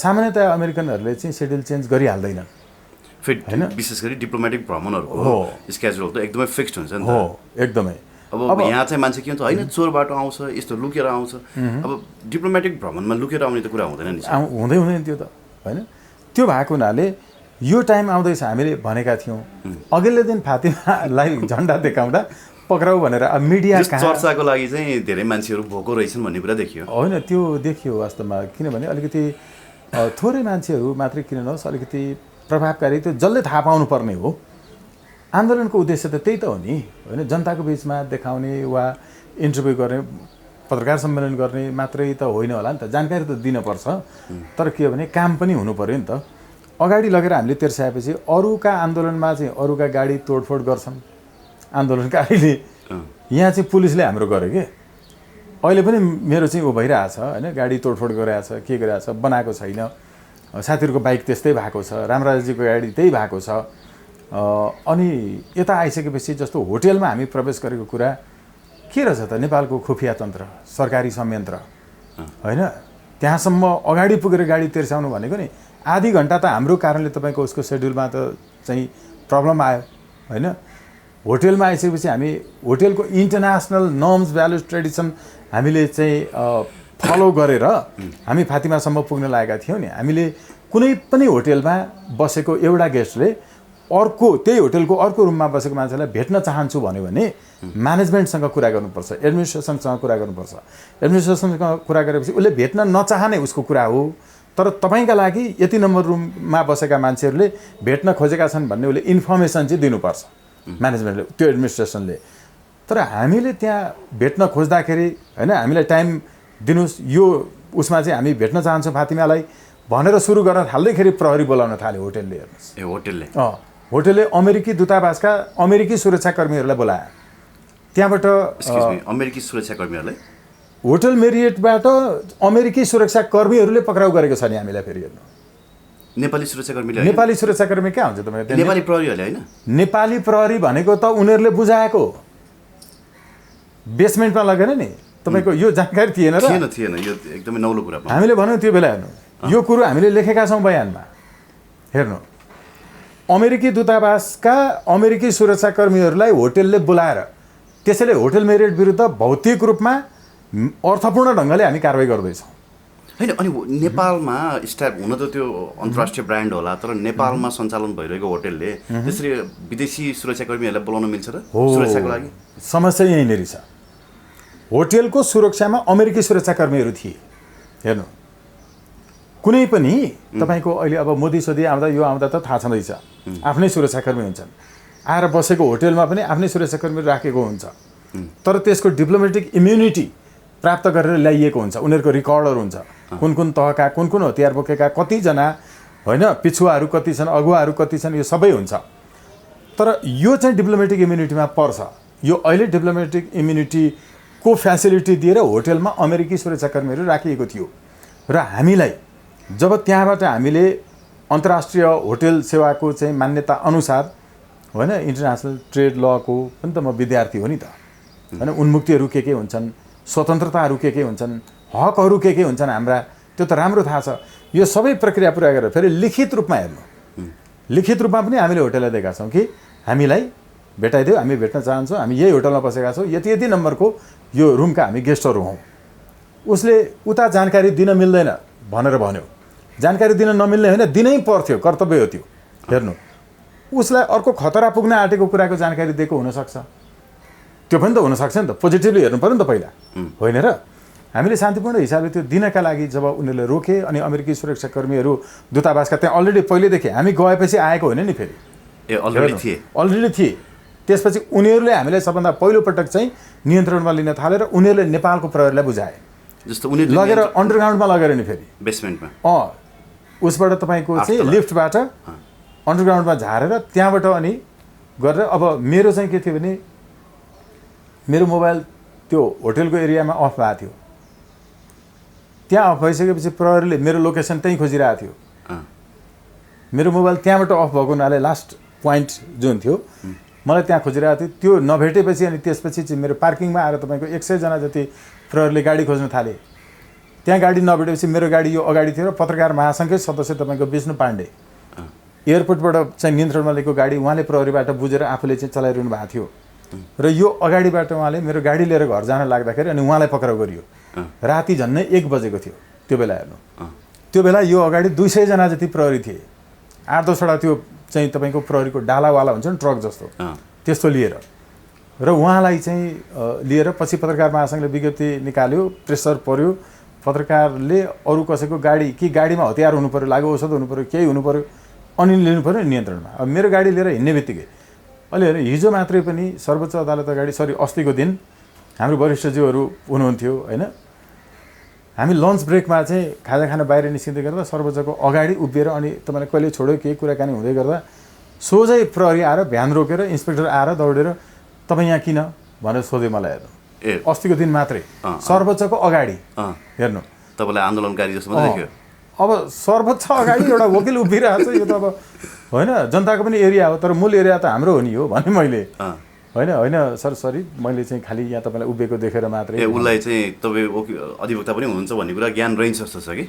B: सामान्यतया अमेरिकनहरूले चाहिँ सेड्युल चेन्ज गरिहाल्दैनन्
A: होइन विशेष गरी डिप्लोमेटिक भ्रमणहरूको स्केड्युल त एकदमै फिक्स्ड हुन्छ नि
B: हो एकदमै
A: अब यहाँ चाहिँ मान्छे के हुन्छ होइन चोर बाटो आउँछ यस्तो लुकेर आउँछ अब डिप्लोमेटिक भ्रमणमा लुकेर आउने त कुरा हुँदैन नि
B: हुँदैन त्यो त होइन त्यो भएको हुनाले यो टाइम आउँदैछ हामीले भनेका थियौँ अघिल्लो दिन फातिमालाई झन्डा देखाउँदा पक्राउ भनेर अब मिडिया
A: चर्चाको लागि चाहिँ धेरै मान्छेहरू भोको रहेछन् भन्ने कुरा देखियो
B: होइन त्यो देखियो वास्तवमा किनभने अलिकति थोरै मान्छेहरू मात्रै किन नहोस् अलिकति प्रभावकारी त्यो जसले थाहा पाउनु पर्ने हो आन्दोलनको उद्देश्य त त्यही त हो नि होइन जनताको बिचमा देखाउने वा इन्टरभ्यू गर्ने पत्रकार सम्मेलन गर्ने मात्रै त होइन होला नि त जानकारी त दिनुपर्छ तर के हो भने काम पनि हुनु पर्यो नि त अगाडि लगेर हामीले तेर्स्याएपछि अरूका आन्दोलनमा चाहिँ अरूका गाडी तोडफोड गर्छन् आन्दोलनकारीले यहाँ चाहिँ पुलिसले हाम्रो गर्यो कि अहिले पनि मेरो चाहिँ ऊ भइरहेछ होइन गाडी तोडफोड गरिरहेछ के गरिरहेछ बनाएको छैन साथीहरूको बाइक त्यस्तै भएको छ रामराजजीको गाडी त्यही भएको छ अनि यता आइसकेपछि जस्तो होटेलमा हामी प्रवेश गरेको कुरा के रहेछ त नेपालको खुफिया तन्त्र सरकारी संयन्त्र होइन त्यहाँसम्म अगाडि पुगेर गाडी तेर्स्याउनु भनेको नि आधी घन्टा त हाम्रो कारणले तपाईँको उसको सेड्युलमा त चाहिँ प्रब्लम आयो होइन होटेलमा आइसकेपछि हामी होटेलको इन्टरनेसनल नर्म्स भ्यालुज ट्रेडिसन हामीले चाहिँ फलो गरेर हामी फातिमासम्म पुग्न लागेका थियौँ नि हामीले कुनै पनि होटेलमा बसेको एउटा गेस्टले अर्को त्यही होटेलको अर्को रुममा बसेको मान्छेलाई भेट्न चाहन्छु भन्यो भने म्यानेजमेन्टसँग कुरा गर्नुपर्छ एडमिनिस्ट्रेसनसँग कुरा गर्नुपर्छ एडमिनिस्ट्रेसनसँग कुरा गरेपछि उसले भेट्न नचाहने उसको कुरा हो तर तपाईँका लागि यति नम्बर रुममा बसेका मान्छेहरूले भेट्न खोजेका छन् भन्ने उसले इन्फर्मेसन चाहिँ दिनुपर्छ म्यानेजमेन्टले त्यो एडमिनिस्ट्रेसनले तर हामीले त्यहाँ भेट्न खोज्दाखेरि होइन हामीलाई टाइम दिनुहोस् यो उसमा चाहिँ हामी भेट्न चाहन्छौँ फातिमालाई भनेर सुरु गर्न थाल्दैखेरि प्रहरी बोलाउन थाल्यो होटेलले हेर्नुहोस्
A: ए
B: होटेलले अमेरिकी दूतावासका अमेरिकी सुरक्षाकर्मीहरूलाई बोलायो त्यहाँबाट
A: अमेरिकी सुरक्षाकर्मीहरूलाई
B: होटल मेरियटबाट अमेरिकी सुरक्षाकर्मीहरूले पक्राउ गरेको छ नि हामीलाई फेरि हेर्नु
A: नेपाली सुरक्षाकर्मीले
B: नेपाली सुरक्षाकर्मी कहाँ हुन्छ तपाईँको
A: नेपाली प्रहरीहरूले होइन
B: नेपाली प्रहरी भनेको त उनीहरूले बुझाएको बेसमेन्टमा लगेन नि तपाईँको यो जानकारी थिएन र
A: थिएन यो एकदमै नौलो कुरा
B: हामीले भन्यौँ त्यो बेला हेर्नु यो कुरो हामीले लेखेका छौँ बयानमा हेर्नु अमेरिकी दूतावासका अमेरिकी सुरक्षाकर्मीहरूलाई होटेलले बोलाएर त्यसैले होटल मेरियट विरुद्ध भौतिक रूपमा अर्थपूर्ण ढङ्गले हामी कारवाही गर्दैछौँ
A: होइन अनि नेपालमा स्टाफ हुन त त्यो अन्तर्राष्ट्रिय ब्रान्ड होला तर नेपालमा सञ्चालन भइरहेको होटेलले त्यसरी विदेशी सुरक्षाकर्मीहरूलाई बोलाउन मिल्छ र सुरक्षाको लागि
B: समस्या यहीँनिर छ होटेलको सुरक्षामा अमेरिकी सुरक्षाकर्मीहरू थिए हेर्नु कुनै पनि तपाईँको अहिले अब मोदी सोदी आउँदा यो आउँदा त थाहा छँदैछ आफ्नै सुरक्षाकर्मी हुन्छन् आएर बसेको होटेलमा पनि आफ्नै सुरक्षाकर्मी राखेको हुन्छ तर त्यसको डिप्लोमेटिक इम्युनिटी प्राप्त गरेर ल्याइएको हुन्छ उनीहरूको रिकर्डहरू हुन्छ कुन कुन तहका कुन कुन हतियार बोकेका कतिजना होइन पिछुवाहरू कति छन् अगुवाहरू कति छन् यो सबै हुन्छ तर यो चाहिँ डिप्लोमेटिक इम्युनिटीमा पर्छ यो अहिले डिप्लोमेटिक इम्युनिटीको फ्यासिलिटी दिएर होटेलमा अमेरिकी सुरक्षाकर्मीहरू राखिएको थियो र हामीलाई जब त्यहाँबाट हामीले अन्तर्राष्ट्रिय होटेल सेवाको चाहिँ मान्यता अनुसार होइन इन्टरनेसनल ट्रेड लको पनि त म विद्यार्थी हो नि त होइन उन्मुक्तिहरू के हुन्छन् स्वतन्त्रताहरू के हुन्छन् हकहरू के हुन्छन् हाम्रा त्यो त राम्रो थाहा छ यो सबै प्रक्रिया पुरा गरेर फेरि लिखित रूपमा हेर्नु लिखित रूपमा पनि हामीले होटेललाई दिएका छौँ कि हामीलाई भेटाइदियो हामी भेट्न चाहन्छौँ हामी यही होटलमा बसेका छौँ यति यति नम्बरको यो रुमका हामी गेस्टहरू हौँ उसले उता जानकारी दिन मिल्दैन भनेर भन्यो जानकारी दिन नमिल्ने होइन दिनै पर्थ्यो कर्तव्य हो त्यो हेर्नु उसलाई अर्को खतरा पुग्न आँटेको कुराको जानकारी दिएको हुनसक्छ त्यो पनि त हुनसक्छ नि त पोजिटिभली हेर्नु पऱ्यो नि त पहिला होइन र हामीले शान्तिपूर्ण हिसाबले त्यो दिनका लागि जब उनीहरूले रोके अनि अमेरिकी सुरक्षाकर्मीहरू दूतावासका त्यहाँ अलरेडी पहिलेदेखि हामी गएपछि आएको होइन नि फेरि अलरेडी थिए त्यसपछि उनीहरूले हामीलाई सबभन्दा पहिलोपटक चाहिँ नियन्त्रणमा लिन थालेर उनीहरूले नेपालको प्रहरीलाई बुझाए
A: जस्तो उनीहरूले
B: लगेर अन्डरग्राउन्डमा लगेर नि फेरि
A: बेसमेन्टमा
B: उसबाट तपाईँको चाहिँ लिफ्टबाट अन्डरग्राउन्डमा झारेर त्यहाँबाट अनि गरेर अब मेरो चाहिँ के थियो भने मेरो मोबाइल त्यो होटेलको एरियामा अफ भएको थियो त्यहाँ अफ भइसकेपछि प्रहरीले मेरो लोकेसन त्यहीँ खोजिरहेको थियो मेरो मोबाइल त्यहाँबाट अफ भएको हुनाले लास्ट पोइन्ट जुन थियो मलाई त्यहाँ खोजिरहेको थियो त्यो नभेटेपछि अनि त्यसपछि चाहिँ मेरो पार्किङमा आएर तपाईँको 100 जना जति प्रहरीले गाडी खोज्न थाले त्यहाँ गाडी नभेटेपछि मेरो गाडी यो अगाडि थियो र पत्रकार महासङ्घकै सदस्य तपाईँको विष्णु पाण्डे एयरपोर्टबाट चाहिँ नियन्त्रणमा लिएको गाडी उहाँले प्रहरीबाट बुझेर आफूले चाहिँ चलाइरहनु भएको थियो र यो अगाडिबाट उहाँले मेरो गाडी लिएर घर जान लाग्दाखेरि अनि उहाँलाई पक्राउ गरियो राति झन्नै 1 बजेको थियो त्यो बेला हेर्नु त्यो बेला यो अगाडि 200 जना जति प्रहरी थिए 8-10वटा त्यो चाहिँ तपाईँको प्रहरीको डालावाला हुन्छ नि ट्रक जस्तो त्यस्तो लिएर र उहाँलाई चाहिँ लिएर पछि पत्रकार महासङ्घले विज्ञप्ति निकाल्यो प्रेसर पर्यो पत्रकारले अरू कसैको गाडी कि गाडीमा हतियार हुनु पर्यो लागु औषध हुनु पर्यो केही हुनु पर्यो अनि लिनु पर्यो नियन्त्रणमा अब मेरो गाडी लिएर हिँड्ने बित्तिकै अहिले हेर्नु हिजो मात्रै पनि सर्वोच्च अदालत अगाडि अस्तिको दिन हाम्रो वरिष्ठज्यूहरू हुनुहुन्थ्यो होइन हामी लन्च ब्रेकमा चाहिँ खाजा खान बाहिर निस्किँदै गर्दा सर्वोच्चको अगाडि उभिएर अनि तपाईँले कहिले छोड्यो केही कुराकानी हुँदै गर्दा सोझै प्रहरी आएर भ्यान रोकेर इन्सपेक्टर आएर दौडेर तपाईँ यहाँ किन भनेर सोध्यो मलाई हेर्नु अस्तिको दिन मात्रै सर्वोच्चको अगाडि हेर्नु
A: तपाईँलाई आन्दोलनकारी जस्तो देखियो
B: अब सर्वोच्च अगाडि एउटा वकिल उभिरहेको छ यो त अब होइन जनताको पनि एरिया हो तर मूल एरिया त हाम्रो हो नि हो भने मैले होइन सर सरी मैले चाहिँ खालि यहाँ तपाईँलाई उभिएको देखेर मात्रै
A: उसलाई चाहिँ तपाईँ अधिवक्ता पनि हुनुहुन्छ भन्ने कुरा ज्ञान रहन्छ जस्तो छ कि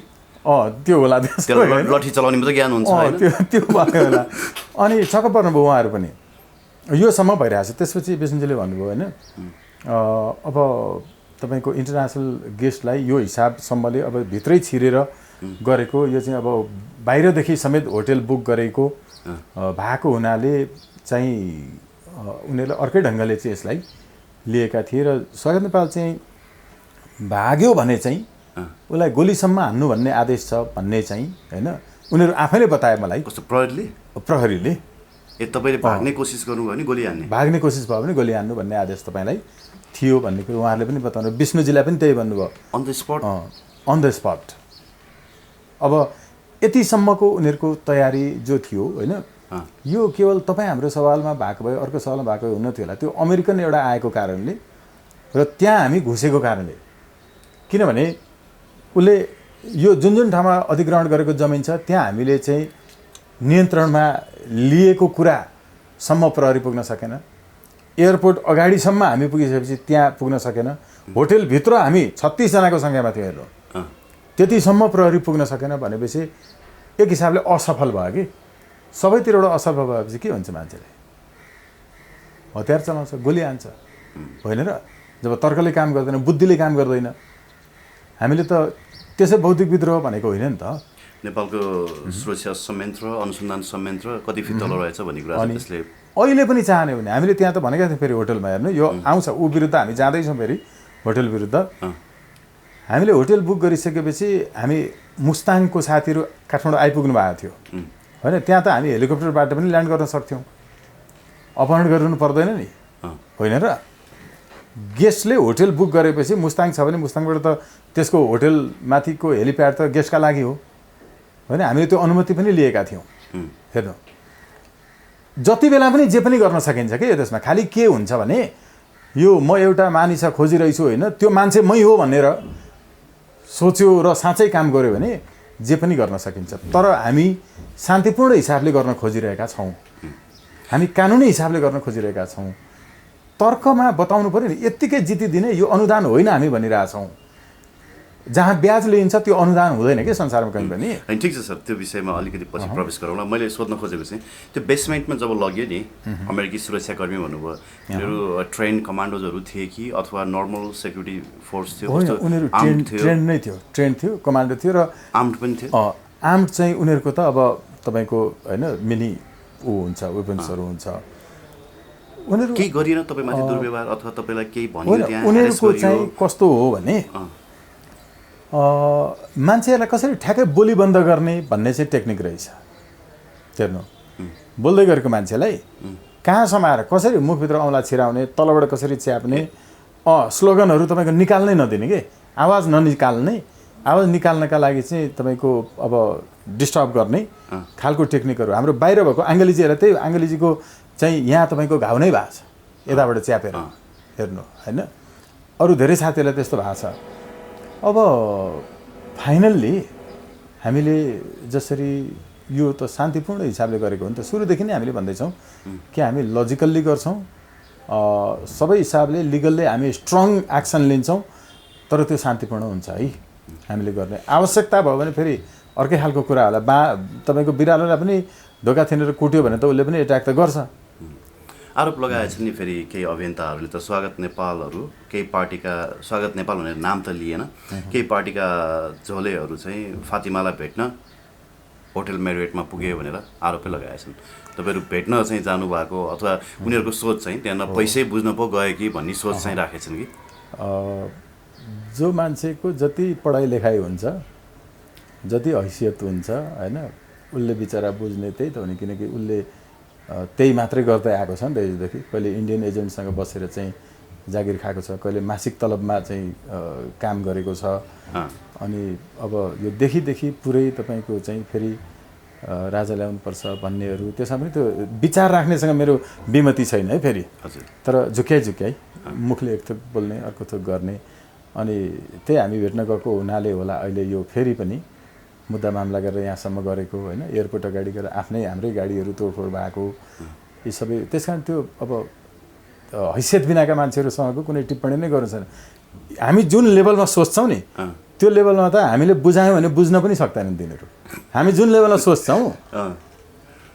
B: त्यो होला
A: लट्ठी चलाउने मात्रै ज्ञान हुन्छ
B: त्यो भयो होला अनि छक्क पर्नुभयो उहाँहरू पनि योसम्म भइरहेको छ त्यसपछि विष्णुजीले भन्नुभयो होइन अब तपाईँको इन्टरनेसनल गेस्टलाई यो हिसाबसम्मले अब भित्रै छिरेर गरेको यो चाहिँ अब बाहिरदेखि समेत होटेल बुक गरेको भएको हुनाले चाहिँ उनीहरूले अर्कै ढङ्गले चाहिँ यसलाई लिएका थिए र स्वागत नेपाल चाहिँ भाग्यो भने चाहिँ उसलाई गोलीसम्म हान्नु भन्ने आदेश छ भन्ने चाहिँ होइन उनीहरू आफैले बताए मलाई
A: कस्तो प्रहरीले तपाईँले भाग्ने कोसिस गर्नुभयो भने गोली हान्ने
B: भाग्ने कोसिस भयो भने गोली हान्नु भन्ने आदेश तपाईँलाई थियो भन्ने कुरो उहाँहरूले पनि बताउनु विष्णुजीलाई पनि त्यही भन्नुभयो अन द स्पट अब यतिसम्मको उनीहरूको तयारी जो थियो होइन यो केवल तपाईँ हाम्रो सवालमा भएको भए अर्को सवालमा भएको भए हुन थियो होला त्यो अमेरिकन एउटा आएको कारणले र त्यहाँ हामी घुसेको कारणले किनभने उसले यो जुन ठाउँमा अधिग्रहण गरेको जमिन छ त्यहाँ हामीले चाहिँ नियन्त्रणमा लिएको कुरासम्म प्रहरी पुग्न सकेन एयरपोर्ट अगाडिसम्म हामी पुगिसकेपछि त्यहाँ पुग्न सकेन होटेलभित्र हामी 36 जनाको सङ्ख्यामा थियो हेर्नु त्यतिसम्म प्रहरी पुग्न सकेन भनेपछि एक हिसाबले असफल भयो कि सबैतिरबाट असफल भएपछि के हुन्छ मान्छेले हतियार चलाउँछ गोली हान्छ होइन र जब तर्कले काम गर्दैन बुद्धिले काम गर्दैन हामीले त त्यसै बौद्धिक विद्रोह भनेको होइन नि त
A: नेपालको सुरक्षा संयन्त्र अनुसन्धान संयन्त्र कति फितलो रहेछ भन्ने कुरा त्यसले
B: अहिले पनि चाहने भने हामीले त्यहाँ त भनेका थियौँ फेरि होटलमा हेर्नु यो आउँछ ऊ विरुद्ध हामी जाँदैछौँ फेरि होटल विरुद्ध हामीले होटल बुक गरिसकेपछि हामी मुस्ताङको साथीहरू काठमाडौँ आइपुग्नु भएको थियो होइन त्यहाँ त हामी हेलिकप्टरबाट पनि ल्यान्ड गर्न सक्थ्यौँ अपहरण गर्नु पर्दैन नि होइन र गेस्टले होटल बुक गरेपछि मुस्ताङ छ भने मुस्ताङबाट त त्यसको होटलमाथिको हेलिप्याड त गेस्टका लागि हो होइन हामीले त्यो अनुमति पनि लिएका थियौँ हेर्नु जति बेला पनि जे पनि गर्न सकिन्छ कि त्यसमा खालि के हुन्छ भने यो म एउटा मानिस खोजिरहेछु होइन त्यो मान्छे मै हो भनेर सोच्यो र साँच्चै काम गर्यो भने जे पनि गर्न सकिन्छ तर हामी शान्तिपूर्ण हिसाबले गर्न खोजिरहेका छौँ हामी कानुनी हिसाबले गर्न खोजिरहेका छौँ तर्कमा बताउनु पर्यो नि यत्तिकै जितिदिने यो अनुदान होइन हामी भनिरहेछौँ जहाँ ब्याज लिइन्छ त्यो अनुदान हुँदैन कि संसारमा कहीँ पनि
A: ठिक छ सर त्यो विषयमा अलिकति पछि प्रवेश गरौँला मैले सोध्न खोजेको चाहिँ त्यो बेसमेन्टमा जब लग्यो नि अमेरिकी सुरक्षाकर्मी भन्नुभयो उनीहरू ट्रेन कमान्डोजहरू थिए कि अथवा नर्मल सेक्युरिटी फोर्स थियो
B: उनीहरू ट्रेन नै थियो ट्रेन थियो कमान्डो थियो र
A: आर्म्ड पनि थियो
B: आर्म्ड चाहिँ उनीहरूको त अब तपाईँको होइन मिनी हुन्छ वेपन्सहरू हुन्छ उनीहरू
A: केही गरिएन तपाईँमाथि दुर्व्यवहार अथवा तपाईँलाई केही भन्यो त्यहाँ
B: उनीहरूको चाहिँ कस्तो हो भने मान्छेहरूलाई कसरी ठ्याक्कै बोली बन्द गर्ने भन्ने चाहिँ टेक्निक रहेछ। हेर्नु, बोल्दै गरेको मान्छेलाई कहाँ समाएर कसरी मुखभित्र औँला छिराउने, तलबाट कसरी च्याप्ने, स्लोगनहरू तपाईँको निकाल्नै नदिने के, आवाज ननिकाल्ने, आवाज निकाल्नका लागि चाहिँ तपाईँको अब डिस्टर्ब गर्ने खालको टेक्निकहरू हाम्रो बाहिर भएको अङ्ग्रेजीहरूलाई त्यही अङ्ग्रेजीको चाहिँ यहाँ तपाईँको घाउ नै भएको छ यताबाट च्यापेर। हेर्नु होइन, अरू धेरै साथीहरूलाई त्यस्तो भएको छ। अब फाइनल्ली हामीले जसरी यो त शान्तिपूर्ण हिसाबले गरेको हो नि त, सुरुदेखि नै हामीले भन्दैछौँ कि हामी लजिकल्ली गर्छौँ, सबै हिसाबले लिगल्ली हामी स्ट्रङ एक्सन लिन्छौँ, तर त्यो शान्तिपूर्ण हुन्छ है। हामीले गर्ने आवश्यकता भयो भने फेरि अर्कै खालको कुरा होला। तपाईँको बिरालोलाई पनि ढोका थिनेर कुट्यो भने त उसले पनि एट्याक त गर्छ।
A: आरोप लगाएछन् नि फेरि केही अभियन्ताहरूले त स्वागत नेपालहरू, केही पार्टीका स्वागत नेपाल भनेर नाम त लिएन, केही पार्टीका झोलेहरू चाहिँ फातिमालाई भेट्न होटल मेरियटमा पुगे भनेर आरोपै लगाएछन्। तपाईँहरू भेट्न चाहिँ जानुभएको अथवा उनीहरूको सोच चाहिँ त्यहाँ पैसै बुझ्न पो गयो कि भन्ने सोच चाहिँ राखेछन् कि?
B: जो मान्छेको जति पढाइ लेखाइ हुन्छ, जति हैसियत हुन्छ होइन, उसले बिचरा बुझ्ने त्यही त हो नि। किनकि उसले त्यही मात्रै गर्दै आएको छ नि त हिजोदेखि। कहिले इन्डियन एजेन्टसँग बसेर चाहिँ जागिर खाएको छ, कहिले मासिक तलबमा चाहिँ काम गरेको छ। अनि अब यो देखि पुरै तपाईँको चाहिँ फेरि राजा ल्याउनुपर्छ भन्नेहरू, त्यसमा पनि त्यो विचार राख्नेसँग मेरो विमति छैन है फेरि। तर झुक्याइ मुखले एक थोक बोल्ने, अर्को थोक गर्ने, अनि त्यही हामी भेट्न गएको हुनाले होला अहिले यो फेरि पनि मुद्दा मामला गरेर यहाँसम्म गरेको होइन। एयरपोर्ट अगाडि गएर आफ्नै हाम्रै गाडीहरू तोडफोड भएको, यी सबै। त्यस कारण त्यो अब हैसियत बिनाका मान्छेहरूसँगको कुनै टिप्पणी नै गर्नु छैन। हामी जुन लेभलमा सोच्छौँ नि त्यो लेभलमा त हामीले बुझायौँ भने बुझ्न पनि सक्दैनन् तिनीहरू। हामी जुन लेभलमा सोच्छौँ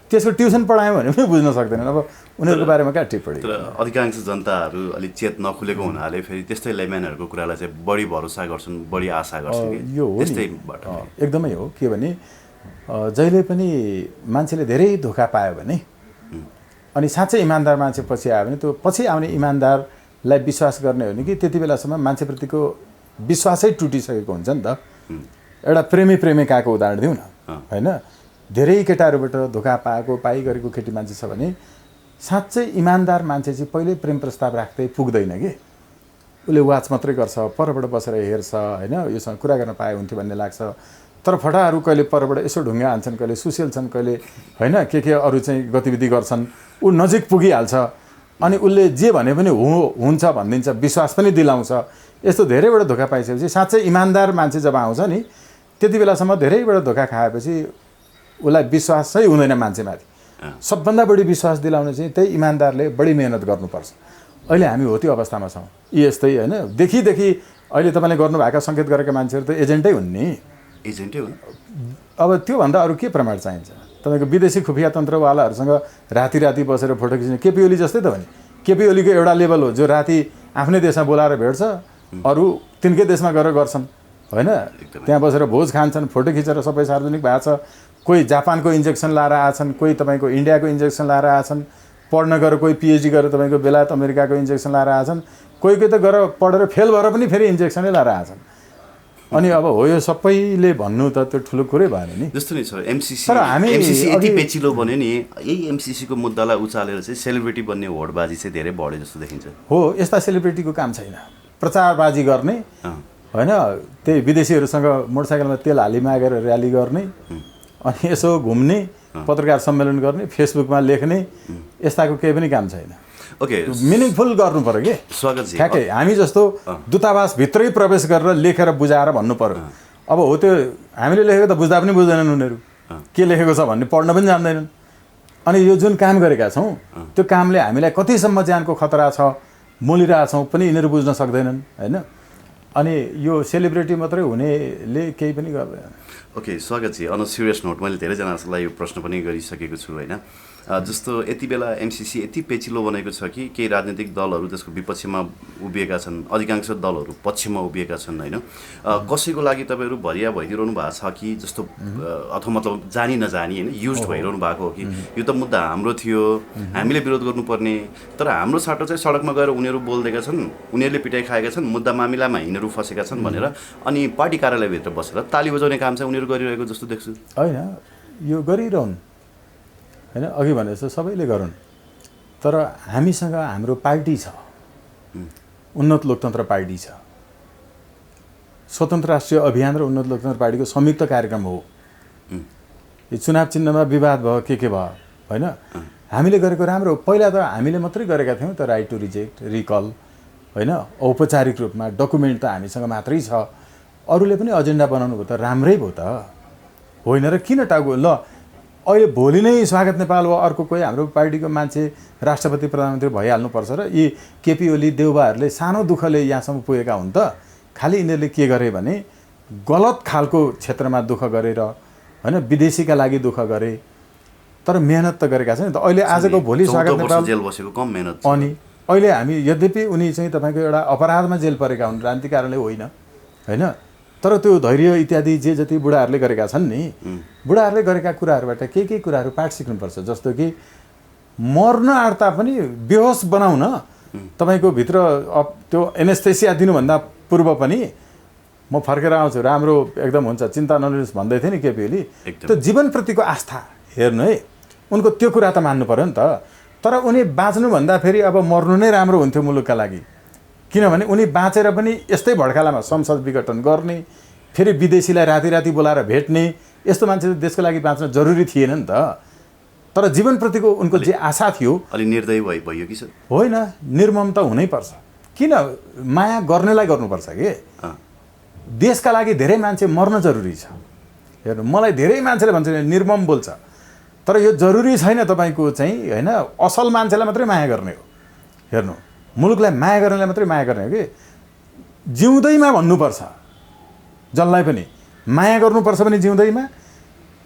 B: त्यसको ट्युसन पढायौँ भने पनि बुझ्न सक्दैनन्। अब उनीहरूको बारेमा क्या टिप्पणी।
A: तर अधिकांश जनताहरू अलिक चेत नखुलेको हुनाले फेरि त्यस्तै ल्याइम्यानहरूको कुरालाई चाहिँ बढी भरोसा गर्छन्, बढी आशा गर्छन्।
B: यो हो एकदमै हो। के भने जहिले पनि मान्छेले धेरै धोका पायो भने अनि साँच्चै इमान्दार मान्छे पछि आयो भने त्यो पछि आउने इमान्दारलाई विश्वास गर्ने हो नि कि त्यति बेलासम्म मान्छेप्रतिको विश्वासै टुटिसकेको हुन्छ नि त। एउटा प्रेमिकाको उदाहरण दिउँ न होइन। धेरै केटाहरूबाट धोका पाइगरेको केटी मान्छे छ भने साँच्चै इमान्दार मान्छे चाहिँ पहिल्यै प्रेम प्रस्ताव राख्दै पुग्दैन कि। उसले वाच मात्रै गर्छ, परबाट बसेर हेर्छ होइन, योसँग कुरा गर्न पाए हुन्थ्यो भन्ने लाग्छ। तर फटाहरू कहिले परबाट यसो ढुङ्गा हान्छन्, कहिले सुसेल्छन्, कहिले होइन के अरू चाहिँ गतिविधि गर्छन्, ऊ नजिक पुगिहाल्छ। अनि उसले जे भने पनि हुन्छ भनिदिन्छ, विश्वास पनि दिलाउँछ। यस्तो धेरैबाट धोका पाइसकेपछि साँच्चै इमान्दार मान्छे जब आउँछ नि त्यति बेलासम्म धेरैबाट धोका खाएपछि उसलाई विश्वासै हुँदैन मान्छेमाथि। सबभन्दा बढी विश्वास दिलाउने चाहिँ त्यही इमान्दारले बढी मेहनत गर्नुपर्छ। अहिले हामी हो त्यो अवस्थामा छौँ। यस्तै होइन, देखि अहिले तपाईँले गर्नुभएका सङ्केत गरेका मान्छेहरू त एजेन्टै हुन् नि।
A: एजेन्टै हुन्।
B: अब त्योभन्दा अरू के प्रमाण चाहिन्छ? तपाईँको विदेशी खुफिया तन्त्रवालाहरूसँग राति बसेर फोटो खिच्ने केपी ओली जस्तै त हो नि। केपी ओलीको एउटा लेभल हो जो राति आफ्नै देशमा बोलाएर भेट्छ, अरू तिनकै देशमा गएर गर्छन् होइन। त्यहाँ बसेर भोज खान्छन्, फोटो खिचेर सबै सार्वजनिक भएको छ। कोही जापानको इन्जेक्सन लाएर आछन्, कोही तपाईँको इन्डियाको इन्जेक्सन लाएर आछन्, पढ्न गएर कोही पिएचडी गरेर तपाईँको बेलायत अमेरिकाको इन्जेक्सन लाएर आछन्, कोही त गएर पढेर फेल भएर पनि फेरि इन्जेक्सनै लाएर आछन्। अनि अब हो यो सबैले भन्नु त त्यो ठुलो कुरै भएन नि।
A: जस्तो नि सर एमसिसी यति पेचिलो बन्यो नि, यही एमसिसीको मुद्दालाई उचालेर चाहिँ सेलिब्रिटी बन्ने होडबाजी चाहिँ धेरै बढ्यो जस्तो देखिन्छ।
B: हो, यस्ता सेलिब्रिटीको काम छैन प्रचारबाजी गर्ने होइन। त्यही विदेशीहरूसँग मोटरसाइकलमा तेल हाली मागेर र्याली गर्ने, अनि यसो घुम्ने, पत्रकार सम्मेलन गर्ने, फेसबुकमा लेख्ने, यस्ताको केही पनि काम छैन।
A: ओके,
B: मिनिङफुल गर्नु पर्यो कि।
A: स्वागत जी।
B: ठ्याक्कै हामी जस्तो दूतावासभित्रै प्रवेश गरेर लेखेर बुझाएर भन्नु पर्यो। अब हो त्यो हामीले लेखेको त बुझ्दा पनि बुझ्दैनन् उनीहरू, के लेखेको छ भन्ने पढ्न पनि जान्दैनन्। अनि यो जुन काम गरेका छौँ त्यो कामले हामीलाई कतिसम्म ज्यानको खतरा छ मोलिरहेछौँ पनि यिनीहरू बुझ्न सक्दैनन् होइन। अनि यो सेलिब्रिटी मात्रै हुनेले केही पनि गर्दैन।
A: ओके, स्वागत छ। अन सिरियस नोट मैले धेरैजनालाई यो प्रश्न पनि गरिसकेको छु होइन। जस्तो यति बेला एमसिसी यति पेचिलो बनेको छ कि केही राजनीतिक दलहरू त्यसको विपक्षमा उभिएका छन्, अधिकांश दलहरू पक्षमा उभिएका छन् होइन। कसैको लागि तपाईँहरू भरिया भइदिइरहनु भएको छ कि जस्तो अथवा मतलब जानी नजानी होइन युज भइरहनु भएको हो कि यो त मुद्दा हाम्रो थियो, हामीले विरोध गर्नुपर्ने, तर हाम्रो साटो चाहिँ सडकमा गएर उनीहरू बोलिदिएका छन्, उनीहरूले पिटाइ खाएका छन्, मुद्दा मामिलामा यिनीहरू फसेका छन् भनेर अनि पार्टी कार्यालयभित्र बसेर ताली बजाउने काम चाहिँ उनीहरू गरिरहेको जस्तो देख्छु।
B: होइन, यो गरिरहन् होइन, अघि भने जस्तो सबैले गरून्, तर हामीसँग हाम्रो पार्टी छ, उन्नत लोकतन्त्र पार्टी छ, स्वतन्त्र राष्ट्रिय अभियान र उन्नत लोकतन्त्र पार्टीको संयुक्त कार्यक्रम हो। यो चुनाव चिन्हमा विवाद भयो के भयो होइन, हामीले गरेको राम्रो। पहिला त हामीले मात्रै गरेका थियौँ त, राइट टु रिजेक्ट, रिकल होइन, औपचारिक रूपमा डकुमेन्ट त हामीसँग मात्रै छ, अरूले पनि एजेन्डा बनाउनु भयो त राम्रै भयो त होइन र किन टाउको ल अहिले भोलि नै स्वागत नेपाल वा अर्को कोही हाम्रो पार्टीको मान्छे राष्ट्रपति प्रधानमन्त्री भइहाल्नुपर्छ र यी केपी ओली देउबाहरूले सानो दुःखले यहाँसम्म पुगेका हुन् त। खालि यिनीहरूले के गरे भने गलत खालको क्षेत्रमा दुःख गरेर होइन, विदेशीका लागि दुःख गरे, तर मेहनत त गरेका छैन त। अहिले आजको भोलि स्वागत नेपाल
A: जेल बसेको कम मेहनत
B: अनि अहिले हामी यद्यपि उनी चाहिँ तपाईँको एउटा अपराधमा जेल परेका हुन्, क्रान्तिकारीले होइन होइन, तर त्यो धैर्य इत्यादि जे जति बुढाहरूले गरेका छन् नि, बुढाहरूले गरेका कुराहरूबाट केही कुराहरू पाठ सिक्नुपर्छ। जस्तो कि मर्न आँट्दा पनि बेहोस बनाउन तपाईँको भित्र त्यो एनेस्थेसिया दिनुभन्दा पूर्व पनि म फर्केर आउँछु, राम्रो एकदम हुन्छ, चिन्ता नलिनुहोस् भन्दै थिएँ नि केपी ओली। त्यो जीवनप्रतिको आस्था हेर्नु है, उनको त्यो कुरा त मान्नु पर्यो नि त। तर उनी बाँच्नुभन्दा फेरि अब मर्नु नै राम्रो हुन्थ्यो मुलुकका लागि, किनभने उनी बाँचेर पनि यस्तै भड्कालामा संसद विघटन गर्ने, फेरि विदेशीलाई राति राति बोलाएर भेट्ने, यस्तो मान्छे देशको लागि बाँच्न जरुरी थिएन नि त। तर जीवनप्रतिको उनको जे आशा थियो
A: अलि निर्दयी भयो कि सर?
B: होइन, निर्मम त हुनैपर्छ। किन माया गर्नेलाई गर्नुपर्छ कि देशका लागि धेरै मान्छे मर्न जरुरी छ। हेर्नु, मलाई धेरै मान्छेले भन्छ निर्मम बोल्छ, तर यो जरुरी छैन तपाईँको चाहिँ होइन, असल मान्छेलाई मात्रै माया गर्ने हो। हेर्नु, मुलुकलाई माया गर्नेलाई मात्रै माया गर्ने हो कि जिउँदैमा भन्नुपर्छ, जसलाई पनि माया गर्नुपर्छ पनि जिउँदैमा,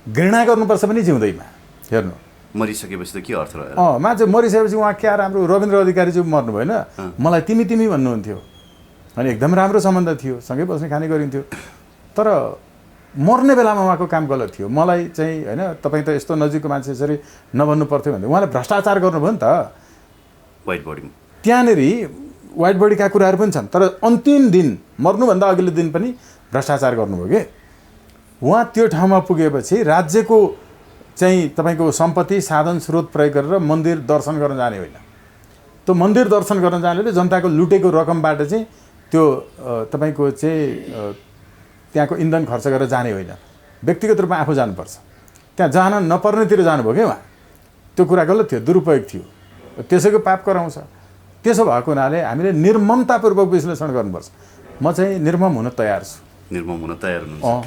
B: घृणा गर्नुपर्छ पनि जिउँदैमा। हेर्नु,
A: मरिसकेपछि त के अर्थ रह्यो?
B: मान्छे मरिसकेपछि उहाँ क्या राम्रो रविन्द्र अधिकारीज्यू मर्नु भएन, मलाई तिमी तिमी भन्नुहुन्थ्यो अनि एकदम राम्रो सम्बन्ध थियो, सँगै बस्ने खाने गरिन्थ्यो, तर मर्ने बेलामा उहाँको काम गलत थियो। मलाई चाहिँ होइन, तपाईँ त यस्तो नजिकको मान्छे यसरी नभन्नु पर्थ्यो भने उहाँले भ्रष्टाचार गर्नुभयो नि त
A: व्हाइट बडीमा।
B: त्यहाँनिर व्हाइट बडीका कुराहरू पनि छन्, तर अन्तिम दिन मर्नुभन्दा अघिल्लो दिन पनि भ्रष्टाचार गर्नुभयो कि उहाँ। त्यो ठाउँमा पुगेपछि राज्यको चाहिँ तपाईँको सम्पत्ति साधन स्रोत प्रयोग गरेर मन्दिर दर्शन गर्न जाने होइन, त्यो मन्दिर दर्शन गर्न जानेले जनताको लुटेको रकमबाट चाहिँ त्यो तपाईँको चाहिँ त्यहाँको इन्धन खर्च गरेर जाने होइन, व्यक्तिगत रूपमा आफू जानुपर्छ। त्यहाँ जान नपर्नेतिर जानुभयो क्या उहाँ, त्यो कुरा गलत थियो, दुरुपयोग थियो, त्यसैको पाप कराउँछ। त्यसो भएको हुनाले हामीले निर्ममतापूर्वक विश्लेषण गर्नुपर्छ। म चाहिँ निर्मम हुन तयार छु।
A: निर्मम हुन तयार हुनुहुन्छ?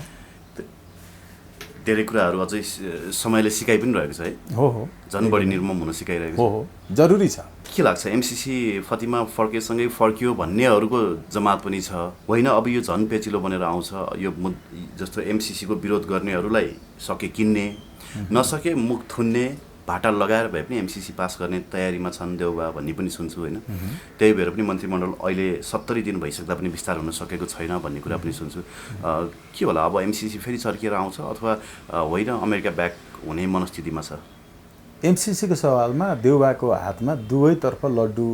A: धेरै कुराहरू अझै समयले सिकाइ पनि रहेको छ है।
B: हो,
A: झन् बढी निर्मम हुन सिकाइरहेको छ।
B: हो, जरुरी छ।
A: के लाग्छ, एमसिसी फतिमा फर्केसँगै फर्कियो भन्नेहरूको जमात पनि छ होइन? अब यो झन् पेचिलो बनेर आउँछ। यो जस्तो एमसिसीको विरोध गर्नेहरूलाई सके किन्ने, नसके मुख थुन्ने, भाटा लगाएर भए पनि एमसिसी पास गर्ने तयारीमा छन् देउबा भन्ने पनि सुन्छु होइन। त्यही भएर पनि मन्त्रीमण्डल अहिले 70 दिन भइसक्दा पनि विस्तार हुन सकेको छैन भन्ने कुरा पनि सुन्छु। के होला, अब एमसिसी फेरि चर्किएर आउँछ अथवा होइन अमेरिका ब्याक हुने मनस्थितिमा छ?
B: एमसिसीको सवालमा देउबाको हातमा दुवैतर्फ लड्डु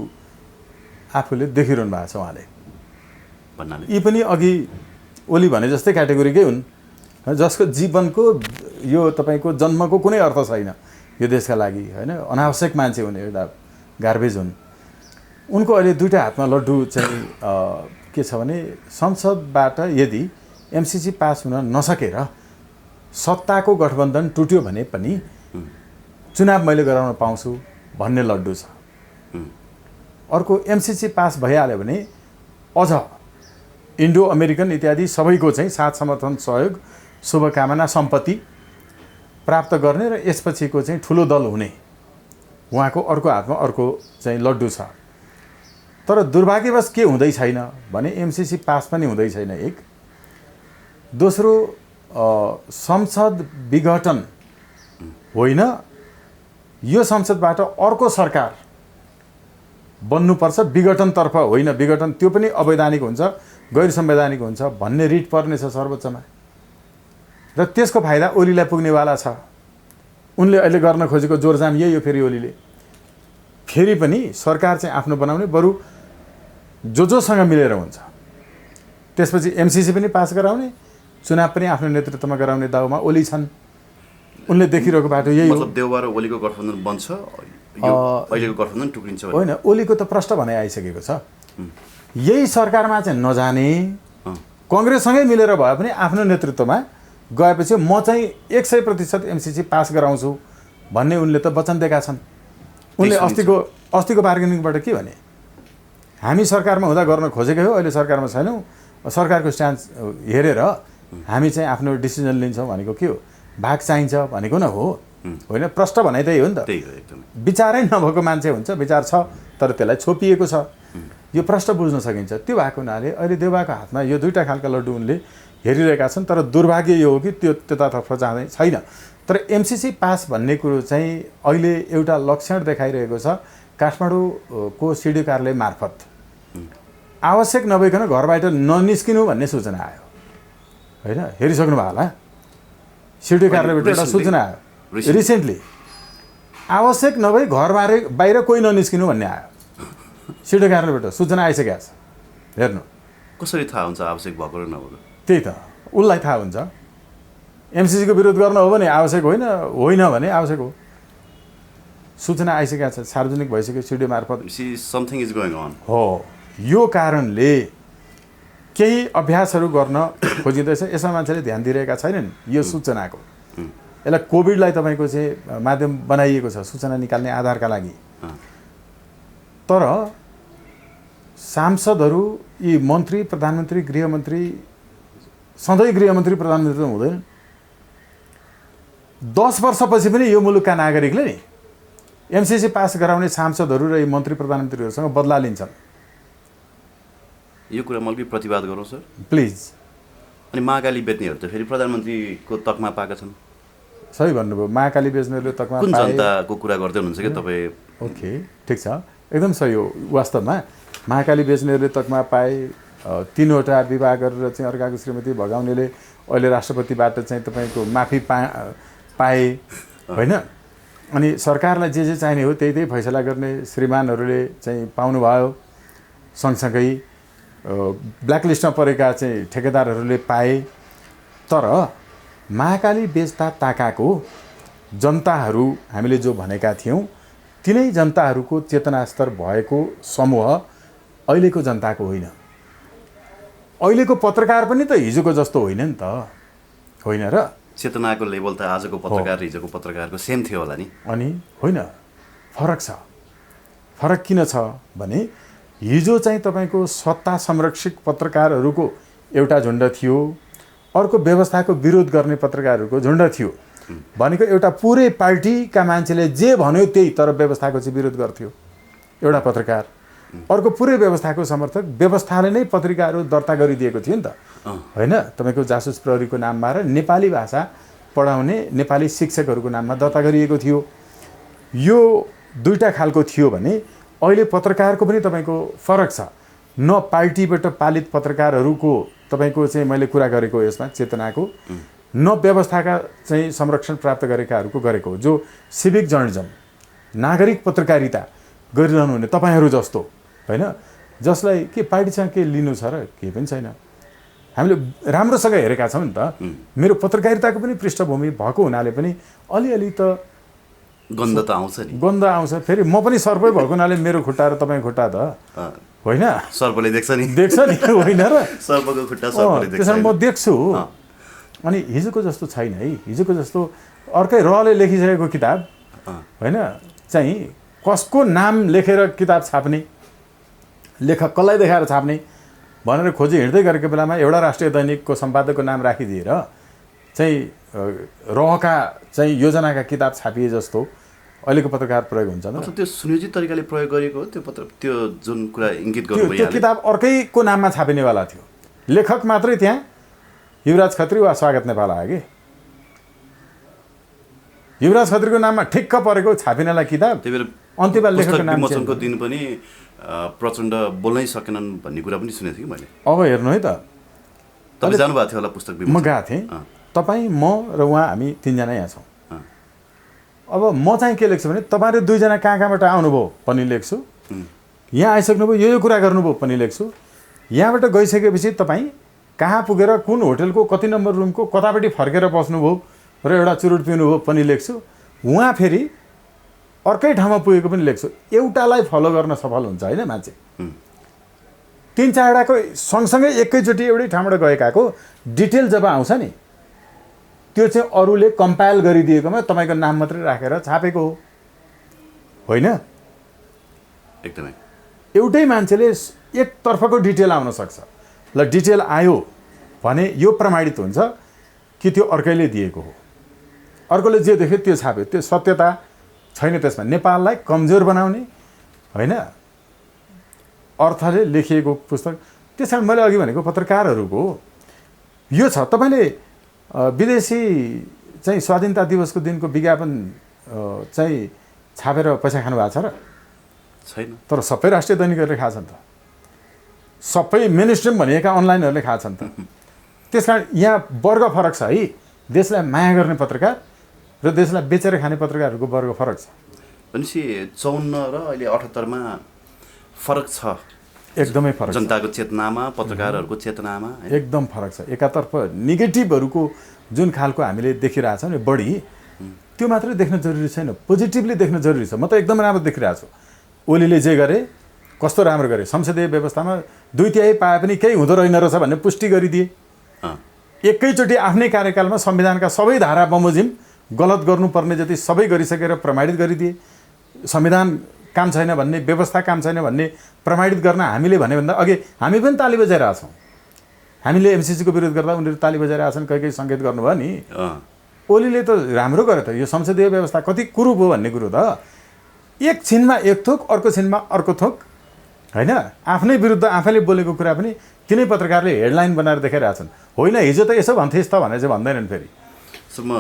B: आफूले देखिरहनु भएको छ उहाँले
A: भन्नाले।
B: यी पनि अघि ओली भने जस्तै क्याटेगोरीकै हुन्, जसको जीवनको यो तपाईँको जन्मको कुनै अर्थ छैन यो देशका लागि होइन, अनावश्यक मान्छे हुने, एउटा गार्बेज हुन्। उनको अहिले दुईवटा हातमा लड्डु चाहिँ के छ भने संसदबाट यदि एमसिसी पास हुन नसकेर सत्ताको गठबन्धन टुट्यो भने पनि चुनाव मैले गराउन पाउँछु भन्ने लड्डु छ। अर्को एमसिसी पास भइहाल्यो भने अझ इन्डो अमेरिकन इत्यादि सबैको चाहिँ साथ समर्थन सहयोग शुभकामना सम्पत्ति प्राप्त गर्ने र यसपछिको चाहिँ ठुलो दल हुने उहाँको अर्को हातमा अर्को चाहिँ लड्डु छ। तर दुर्भाग्यवश के हुँदै छैन भने एमसिसी पास पनि हुँदै छैन। एक दोस्रो संसद विघटन होइन, यो संसदबाट अर्को सरकार बन्नुपर्छ, विघटनतर्फ होइन, विघटन त्यो पनि अवैधानिक हुन्छ, गैर संवैधानिक हुन्छ भन्ने रिट पर्नेछ सर्वोच्चमा। र त्यसको फाइदा ओलीलाई पुग्नेवाला छ। उनले अहिले गर्न खोजेको जोरजाम यही हो। फेरि ओलीले फेरि पनि सरकार चाहिँ आफ्नो बनाउने, बरु जोसँग मिलेर हुन्छ। त्यसपछि एमसिसी पनि पास गराउने, चुनाव पनि आफ्नो नेतृत्वमा गराउने दाउमा ओली छन्। उनले देखिरहेको बाटो यही हो।
A: मतलब देउबा र ओलीको गठबन्धन बन्छ, यो अहिलेको गठबन्धन टुक्रिन्छ
B: होइन। ओलीको त प्रश्न भनाइ आइसकेको छ। यही सरकारमा चाहिँ नजाने, कङ्ग्रेससँगै मिलेर भए पनि आफ्नो नेतृत्वमा गएपछि म चाहिँ 100% एमसिसी पास गराउँछु भन्ने उनले त वचन दिएका छन्। उनले अस्तिको बार्गेनिङबाट के भने, हामी सरकारमा हुँदा गर्न खोजेकै हो, अहिले सरकारमा छैनौँ, सरकारको स्ट्यान्ड हेरेर हामी चाहिँ आफ्नो डिसिजन लिन्छौँ भनेको के हो, भाग चाहिन्छ भनेको न हो। होइन, प्रश्न भनाइ त्यही हो नि त। विचारै नभएको मान्छे हुन्छ, विचार छ तर त्यसलाई छोपिएको छ, यो प्रश्न बुझ्न सकिन्छ। त्यो भएको हुनाले अहिले देउबाको हातमा यो दुईवटा खालका लड्डु उनले हेरिरहेका छन्। तर दुर्भाग्य यो हो कि त्यो त्यतातर्फ जाँदै छैन। तर एमसिसी पास भन्ने कुरो चाहिँ अहिले एउटा लक्षण देखाइरहेको छ काठमाडौँको सिडिओ कार्यालय मार्फत। आवश्यक नभइकन घरबाट ननिस्किनु भन्ने सूचना आयो, होइन, हेरिसक्नु भयो होला। सिडिओ कार्यालयबाट एउटा सूचना आयो रिसेन्टली, आवश्यक नभई बाहिर कोही ननिस्किनु भन्ने आयो। सिडिओ कार्यालयबाट सूचना आइसकेको छ। हेर्नु
A: कसरी थाहा हुन्छ आवश्यक भएको र नभएको?
B: त्यही त उसलाई थाहा हुन्छ। एमसिसीको विरोध गर्न हो भने आवश्यक होइन, होइन भने आवश्यक हो। सूचना आइसकेको छ, सार्वजनिक भइसक्यो सिडिओ मार्फत।
A: समथिङ इज गोइङ अन
B: हो। यो कारणले केही अभ्यासहरू गर्न खोजिँदैछ। यसमा मान्छेले ध्यान दिइरहेका छैनन् यो सूचनाको। यसलाई कोभिडलाई तपाईँको चाहिँ माध्यम बनाइएको छ सूचना निकाल्ने आधारका लागि। तर सांसदहरू, यी मन्त्री, प्रधानमन्त्री, गृहमन्त्री, सधैँ गृहमन्त्री प्रधानमन्त्री त हुँदैन। 10 वर्षपछि पनि यो मुलुकका नागरिकले नि एमसिसी पास गराउने सांसदहरू र यी मन्त्री प्रधानमन्त्रीहरूसँग बदला लिन्छन्।
A: यो कुरा मैले प्रतिवाद गरौँ सर,
B: प्लिज।
A: अनि महाकाली बेच्नेहरू त फेरि प्रधानमन्त्रीको तकमा पाएका छन्।
B: सही भन्नुभयो, महाकाली बेच्नेहरूले तकमा
A: कुन जनताको कुरा गर्दै हुनुहुन्छ कि तपाईँ?
B: ओके, ठिक छ, एकदम सही हो। वास्तवमा महाकाली बेच्नेहरूले तकमा पाए, 3वटा विवाह गरेर चाहिँ अर्काको श्रीमती भगाउनेले अहिले राष्ट्रपतिबाट चाहिँ तपाईँको माफी पाए, होइन। अनि सरकारलाई जे चाहिने हो त्यही फैसला गर्ने श्रीमानहरूले चाहिँ पाउनुभयो। सँगसँगै ब्ल्याकलिस्टमा परेका चाहिँ ठेकेदारहरूले पाए। तर महाकाली बेच्दा ताकाको जनताहरू हामीले जो भनेका थियौँ, तिनै जनताहरूको चेतना स्तर भएको समूह अहिलेको जनताको होइन। अहिलेको पत्रकार पनि त हिजोको जस्तो होइन नि त, होइन र?
A: चेतनाको लेभल त आजको पत्रकार हिजोको पत्रकारको सेम थियो होला नि।
B: अनि होइन, फरक छ। फरक किन छ भने हिजो चाहिँ तपाईँको सत्ता संरक्षक पत्रकारहरूको एउटा झुन्ड थियो, अर्को व्यवस्थाको विरोध गर्ने पत्रकारहरूको झुन्ड थियो। भनेको एउटा पुरै पार्टीका मान्छेले जे भन्यो त्यही, तर व्यवस्थाको चाहिँ विरोध गर्थ्यो एउटा पत्रकार। अर्को पुरै व्यवस्थाको समर्थक, व्यवस्थाले नै पत्रिकाहरू दर्ता गरिदिएको थियो नि त, होइन। तपाईँको जासुस प्रहरीको नाममा र नेपाली भाषा पढाउने नेपाली शिक्षकहरूको नाममा दर्ता गरिएको थियो। यो दुईटा खालको थियो भने अहिले पत्रकारको पनि तपाईँको फरक छ। न पार्टीबाट पालित पत्रकारहरूको तपाईँको चाहिँ मैले कुरा गरेको यसमा चेतनाको, न व्यवस्थाका चाहिँ संरक्षण प्राप्त गरेकाहरूको गरेको, जो सिभिक जर्नलिजम, नागरिक पत्रकारिता गरिरहनु हुने तपाईँहरू जस्तो, होइन, जसलाई के पार्टीसँग के लिनु छ र केही पनि छैन। हामीले राम्रोसँग हेरेका छौँ नि त। मेरो पत्रकारिताको पनि पृष्ठभूमि भएको हुनाले पनि अलिअलि त
A: गन्ध त आउँछ नि,
B: गन्ध आउँछ। फेरि म पनि सर्पै भएको हुनाले मेरो खुट्टा र तपाईँ खुट्टा त होइन,
A: सर्पले देख्छ नि,
B: होइन र?
A: सर्पको खुट्टा सर्पले देख्छ।
B: त्यसमा म देख्छु। अनि हिजोको जस्तो छैन है। हिजोको जस्तो अर्कै रहले लेखिसकेको किताब, होइन, चाहिँ कसको नाम लेखेर किताब छाप्ने, लेखक कसलाई देखाएर छाप्ने भनेर खोजी हिँड्दै गरेको बेलामा एउटा राष्ट्रिय दैनिकको सम्पादकको नाम राखिदिएर चाहिँ रहका चाहिँ योजनाका किताब छापिए जस्तो अहिलेको पत्रकार प्रयोग हुन्छ।
A: मतलब त्यो सुनियोजित तरिकाले प्रयोग गरिएको त्यो पत्र, त्यो जुन कुरा इङ्गित गर्नुभयो,
B: त्यो किताब अर्कैको नाममा छापिनेवाला थियो। लेखक मात्रै त्यहाँ युवराज खत्री वा स्वागत नेपाल आयो कि युवराज खत्रीको नाममा ठिक्क परेको छापिनलाई किताब
A: त्यही भएर
B: अन्त्यमा लेखकको नाम
A: विमोचनको दिन पनि प्रचण्ड बोल्नै सकेनन् भन्ने कुरा पनि सुनेको थिएँ कि मैले।
B: अब हेर्नु है त,
A: तपाईँ जानुभएको थियो होला पुस्तक
B: म गएको थिएँ, तपाईँ म र उहाँ हामी 3 जना यहाँ छौँ। अब म चाहिँ के लेख्छु भने तपाईँहरू 2 जना कहाँ कहाँबाट आउनुभयो पनि लेख्छु, यहाँ आइसक्नुभयो यो कुरा गर्नुभयो पनि लेख्छु, यहाँबाट गइसकेपछि तपाईँ कहाँ पुगेर कुन होटलको कति नम्बर रुमको कतापट्टि फर्केर बस्नुभयो र एउटा चुरुट पिउनुभयो पनि लेख्छु, उहाँ फेरि अर्कै ठाउँमा पुगेको पनि लेख्छु। एउटालाई फलो गर्न सफल हुन्छ होइन मान्छे, 3-4वटाको सँगसँगै एकैचोटि एउटै ठाउँबाट गएकाको डिटेल जब आउँछ नि त्यो चाहिँ अरूले कम्पाइल गरिदिएकोमा तपाईँको नाम मात्रै राखेर छापेको हो होइन।
A: एकदमै
B: एउटै मान्छेले एकतर्फको डिटेल आउन सक्छ, ल डिटेल आयो भने यो प्रमाणित हुन्छ कि त्यो अर्कैले दिएको हो, अर्कोले जे देख्यो त्यो छाप्यो, त्यो सत्यता छैन त्यसमा। नेपाललाई कमजोर बनाउने होइन अर्थले लेखिएको पुस्तक। त्यस कारण मैले अघि भनेको पत्रकारहरूको यो छ, तपाईँले विदेशी चाहिँ स्वाधीनता दिवसको दिनको विज्ञापन चाहिँ छापेर पैसा खानु भएको छ र
A: छैन?
B: तर सबै राष्ट्रिय दैनिकहरूले खाएको छन् त, सबै मेन स्ट्रिम भनिएका अनलाइनहरूले खाएको छन् त। त्यस कारण यहाँ वर्ग फरक छ है, देशलाई माया गर्ने पत्रकार र देशलाई बेचेर खाने पत्रकारहरूको वर्ग फरक छ।
A: भनेपछि 54 र अहिले 78मा फरक छ,
B: एकदमै फरक छ,
A: जनताको चेतनामा पत्रकारहरूको चेतनामा
B: एकदम फरक छ। एकातर्फ नेगेटिभहरूको जुन खालको हामीले देखिरहेछौँ नि बढी, त्यो मात्रै देख्न जरुरी छैन, पोजिटिभली देख्न जरुरी छ। म त एकदम राम्रो देखिरहेको छु, ओलीले जे गरे कस्तो राम्रो गरे, संसदीय व्यवस्थामा 2/3 पाए पनि केही हुँदो रहेन रहेछ भन्ने पुष्टि गरिदिए। एकैचोटि आफ्नै कार्यकालमा संविधानका सबै धारा बमोजिम गलत गर्नुपर्ने जति सबै गरिसकेर प्रमाणित गरिदिए। संविधान काम छैन भन्ने, व्यवस्था काम छैन भन्ने प्रमाणित गर्न हामीले भन्दा अघि हामी पनि ताली बजाइरहेको छौँ। हामीले एमसिसीको विरोध गर्दा उनीहरू ताली बजाइरहेका छन्, कहीँ सङ्केत गर्नुभयो नि। ओलीले त राम्रो गरे त, यो संसदीय व्यवस्था कति कुरूप हो भन्ने कुरो त एक छिनमा एक थोक, अर्को छिनमा अर्को थोक होइन। आफ्नै विरुद्ध आफैले बोलेको कुरा पनि तिनै पत्रकारले हेडलाइन बनाएर देखाइरहेछन्। होइन हिजो त यसो भन्थेस् त भनेर चाहिँ भन्दैनन् फेरि।
A: सर म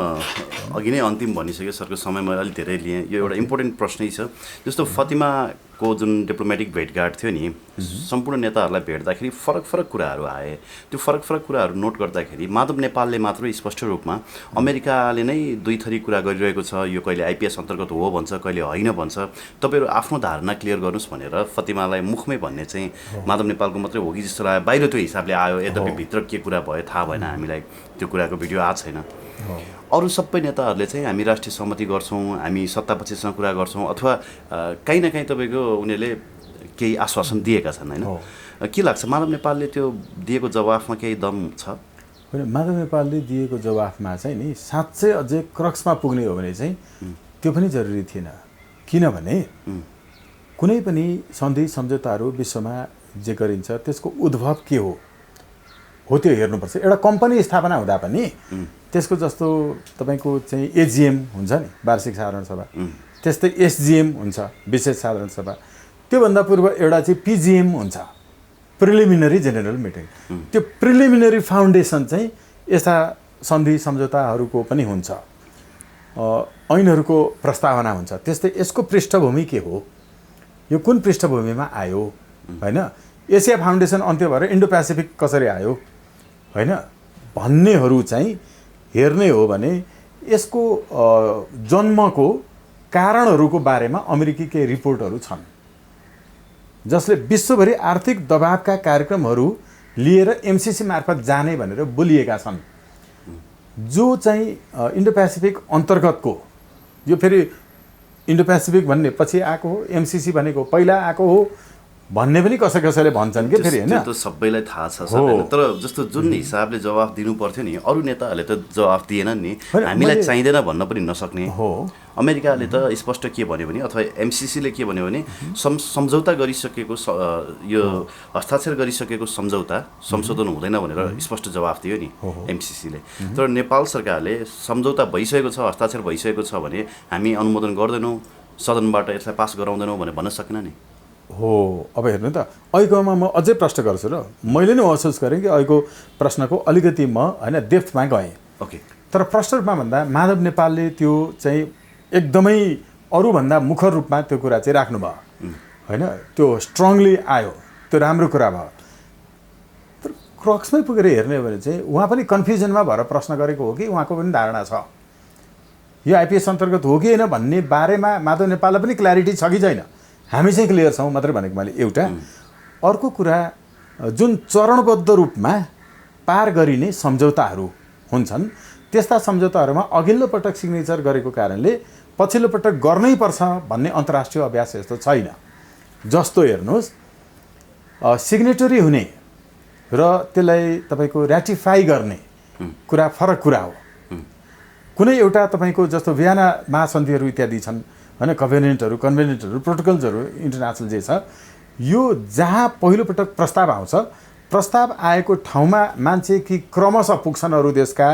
A: अघि नै अन्तिम भनिसकेँ, सरको समय मैले अलिक धेरै लिएँ। यो एउटा इम्पोर्टेन्ट प्रश्नै छ, जस्तो फतिमाको जुन डिप्लोमेटिक भेटघाट थियो नि, सम्पूर्ण नेताहरूलाई भेट्दाखेरि फरक फरक कुराहरू आए। त्यो फरक फरक कुराहरू नोट गर्दाखेरि माधव नेपालले मात्र स्पष्ट रूपमा अमेरिकाले नै 2 थरी कुरा गरिरहेको छ, यो कहिले आइपिएस अन्तर्गत हो भन्छ, कहिले होइन भन्छ, तपाईँहरू आफ्नो धारणा क्लियर गर्नुहोस् भनेर फतिमालाई मुखमै भन्ने चाहिँ माधव नेपालको मात्रै हो कि जस्तो लाग्यो। बाहिर त्यो हिसाबले आयो, यद्यपि भित्र के कुरा भयो थाहा भएन हामीलाई, त्यो कुराको भिडियो आएको छैन। अरू सबै नेताहरूले चाहिँ हामी राष्ट्रिय सहमति गर्छौँ, हामी सत्तापक्षसँग कुरा गर्छौँ, अथवा कहीँ न कहीँ तपाईँको उनीहरूले केही आश्वासन दिएका छन् होइन। के लाग्छ माधव नेपालले त्यो दिएको जवाफमा केही दम छ?
B: होइन, माधव नेपालले दिएको जवाफमा चाहिँ नि साँच्चै अझै क्रक्समा पुग्ने हो भने चाहिँ त्यो पनि जरुरी थिएन। किनभने कुनै पनि सन्धि सम्झौताहरू विश्वमा जे गरिन्छ त्यसको उद्भव के हो त्यो हेर्नुपर्छ। एउटा कम्पनी स्थापना हुँदा पनि त्यसको जस्तो तपाईँको चाहिँ एजिएम हुन्छ नि, वार्षिक साधारण सभा, त्यस्तै एसजिएम हुन्छ, विशेष साधारण सभा। त्योभन्दा पूर्व एउटा चाहिँ पिजिएम हुन्छ, प्रिलिमिनरी जेनरल मिटिङ। त्यो प्रिलिमिनरी फाउन्डेसन चाहिँ यस्ता सन्धि सम्झौताहरूको पनि हुन्छ, ऐनहरूको प्रस्तावना हुन्छ। त्यस्तै यसको पृष्ठभूमि के हो, यो कुन पृष्ठभूमिमा आयो होइन, एसिया फाउन्डेसन अन्त्य भएर इन्डो पेसिफिक कसरी आयो होइन भन्नेहरू चाहिँ हेर्ने हो भने यसको जन्मको कारणहरूको बारेमा अमेरिकी केही रिपोर्टहरू छन्, जसले विश्वभरि आर्थिक दबावका कार्यक्रमहरू लिएर एमसिसी मार्फत जाने भनेर बोलिएका छन्। जो चाहिँ इन्डो पेसिफिक अन्तर्गतको, यो फेरि इन्डो पेसिफिक भन्ने पछि आएको हो, एमसिसी भनेको पहिला आएको हो भन्ने पनि कसैले भन्छन् कि फेरि होइन।
A: त्यो त सबैलाई थाहा छ सबैलाई, तर जस्तो जुन हिसाबले जवाफ दिनु पर्थ्यो नि अरू नेताहरूले त जवाफ दिएनन् नि, हामीलाई चाहिँदैन भन्न पनि नसक्ने हो। अमेरिकाले त स्पष्ट के भन्यो भने, अथवा एमसिसीले के भन्यो भने, सम्झौता गरिसकेको यो हस्ताक्षर गरिसकेको सम्झौता संशोधन हुँदैन भनेर स्पष्ट जवाफ दियो नि एमसिसीले। तर नेपाल सरकारले सम्झौता भइसकेको छ, हस्ताक्षर भइसकेको छ भने हामी अनुमोदन गर्दैनौँ, सदनबाट यसलाई पास गराउँदैनौँ भनेर भन्न सकेन नि।
B: हो। अब हेर्नु त अहिलेकोमा म अझै प्रश्न गर्छु र मैले नै महसुस गरेँ कि अहिलेको प्रश्नको अलिकति म होइन डेप्थमा गएँ।
A: ओके।
B: तर प्रश्न रूपमा भन्दा माधव नेपालले त्यो चाहिँ एकदमै अरूभन्दा मुखर रूपमा त्यो कुरा चाहिँ राख्नुभयो होइन, त्यो स्ट्रङली आयो, त्यो राम्रो कुरा भयो। तर क्रक्समै पुगेर हेर्ने हो भने चाहिँ उहाँ पनि कन्फ्युजनमा भएर प्रश्न गरेको हो कि उहाँको पनि धारणा छ यो आइपिएस अन्तर्गत हो कि होइन भन्ने बारेमा माधव नेपाललाई पनि क्ल्यारिटी छ कि छैन, हामी चाहिँ क्लियर छौँ मात्रै भनेको मैले एउटा। अर्को कुरा जुन चरणबद्ध रूपमा पार गरिने सम्झौताहरू हुन्छन् त्यस्ता सम्झौताहरूमा अघिल्लो पटक सिग्नेचर गरेको कारणले पछिल्लो पटक गर्नै पर्छ भन्ने अन्तर्राष्ट्रिय अभ्यास यस्तो छैन। जस्तो हेर्नुहोस् सिग्नेटरी हुने र त्यसलाई तपाईँको ऱ्याटिफाई गर्ने कुरा फरक कुरा हो। कुनै एउटा तपाईँको जस्तो भियना महासन्धिहरू इत्यादि छन् होइन, कन्भेनेन्टहरू प्रोटोकल्सहरू इन्टरनेसनल जे छ, यो जहाँ पहिलोपटक प्रस्ताव आउँछ प्रस्ताव आएको ठाउँमा मान्छे कि क्रमशः पुग्छन् अरू देशका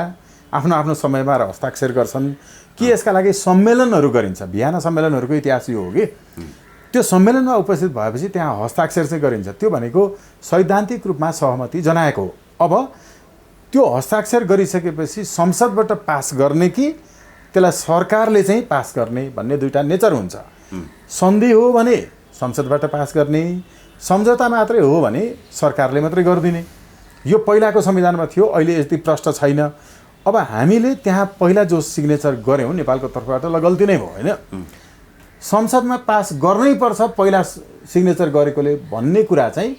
B: आफ्नो आफ्नो समयमा र हस्ताक्षर गर्छन् कि यसका लागि सम्मेलनहरू गरिन्छ। भियना सम्मेलनहरूको इतिहास यो हो कि त्यो सम्मेलनमा उपस्थित भएपछि त्यहाँ हस्ताक्षर चाहिँ गरिन्छ, त्यो भनेको सैद्धान्तिक रूपमा सहमति जनाएको हो। अब त्यो हस्ताक्षर गरिसकेपछि संसदबाट पास गर्ने कि त्यसलाई सरकारले चाहिँ पास गर्ने भन्ने दुईवटा नेचर हुन्छ। सन्धि हो भने संसदबाट पास गर्ने, सम्झौता मात्रै हो भने सरकारले मात्रै गरिदिने। यो पहिलाको संविधानमा थियो, अहिले यति प्रश्न छैन। अब हामीले त्यहाँ पहिला जो सिग्नेचर गऱ्यौँ नेपालको तर्फबाट ल गल्ती नै भयो होइन, संसदमा पास गर्नै पर्छ पहिला सिग्नेचर गरेकोले भन्ने कुरा चाहिँ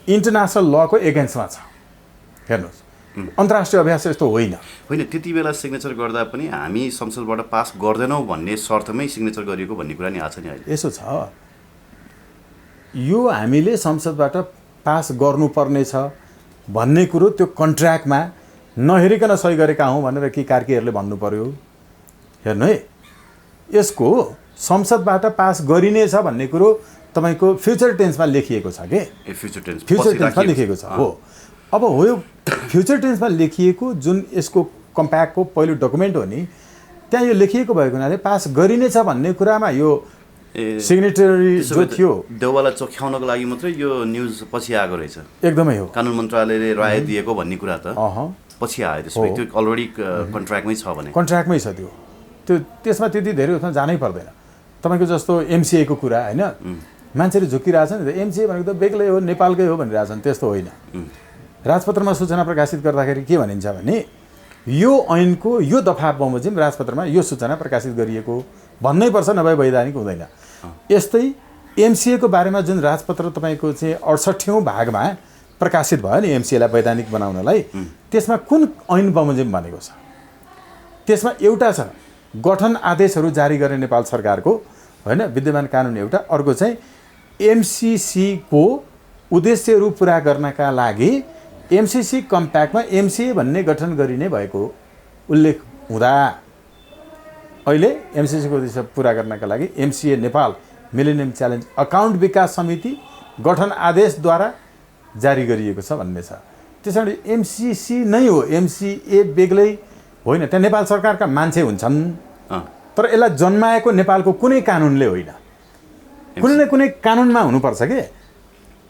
B: इन्टरनेसनल लको एगेन्स्टमा छ। हेर्नुहोस् अन्तर्राष्ट्रिय अभ्यास यस्तो होइन।
A: त्यति बेला सिग्नेचर गर्दा पनि हामी संसदबाट पास गर्दैनौँ भन्ने शर्तमै सिग्नेचर गरिएको भन्ने कुरा नि आएको छ नि अहिले।
B: यसो छ, यो हामीले संसदबाट पास गर्नुपर्ने छ भन्ने कुरो त्यो कन्ट्र्याक्टमा नहेरिकन सही गरेका हौँ भनेर कि कार्कीहरूले भन्नु पर्यो। हेर्नु है, यसको संसदबाट पास गरिनेछ भन्ने कुरो तपाईँको फ्युचर टेन्समा लेखिएको छ कि
A: फ्युचर
B: टेन्समा लेखिएको छ। हो, अब हो यो फ्युचर टेन्समा लेखिएको जुन यसको कम्प्याक्टको पहिलो डकुमेन्ट हो नि, त्यहाँ यो लेखिएको भएको हुनाले पास गरिनेछ भन्ने कुरामा यो सिग्नेटरी जो थियो
A: देउवालाई चोख्याउनको लागि मात्रै यो न्युज पछि आएको रहेछ।
B: एकदमै हो,
A: कानुन मन्त्रालयले राय दिएको भन्ने कुरा त पछि आयो। त्यसपछि त्यो अलरेडी कन्ट्र्याक्टमै छ भने
B: कन्ट्र्याक्टमै छ त्यो त्यसमा त्यति धेरै उसमा जानै पर्दैन। तपाईँको जस्तो एमसिएको कुरा होइन, मान्छेले झुकिरहेछ नि त, एमसिए भनेको त बेग्लै हो नेपालकै हो भनिरहेछन्, त्यस्तो होइन। राजपत्रमा सूचना प्रकाशित गर्दाखेरि के भनिन्छ भने यो ऐनको यो दफा बमोजिम राजपत्रमा यो सूचना प्रकाशित गरिएको भन्नै पर्छ, नभए वैधानिक हुँदैन। यस्तै एमसिएको बारेमा जुन राजपत्र तपाईँको चाहिँ 68औं भागमा प्रकाशित भयो नि एमसिएलाई वैधानिक बनाउनलाई, त्यसमा कुन ऐन बमोजिम भनेको छ? त्यसमा एउटा छ गठन आदेशहरू जारी गर्ने नेपाल सरकारको होइन विद्यमान कानुन एउटा, अर्को चाहिँ एमसिसीको उद्देश्यहरू पुरा गर्नका लागि एमसिसी कम्प्याक्टमा एमसिए भन्ने गठन गरिने भएको उल्लेख हुँदा अहिले एमसिसीको उद्देश्य पुरा गर्नका लागि MCA Nepal millennium challenge account विकास समिति गठन आदेशद्वारा जारी गरिएको छ भन्ने छ। त्यसैले एमसिसी नै हो, एमसिए बेग्लै होइन। त्यहाँ नेपाल सरकारका मान्छे हुन्छन्, तर यसलाई जन्माएको नेपालको कुनै कानुनले होइन, कुनै न कुनै कानुनमा हुनुपर्छ के।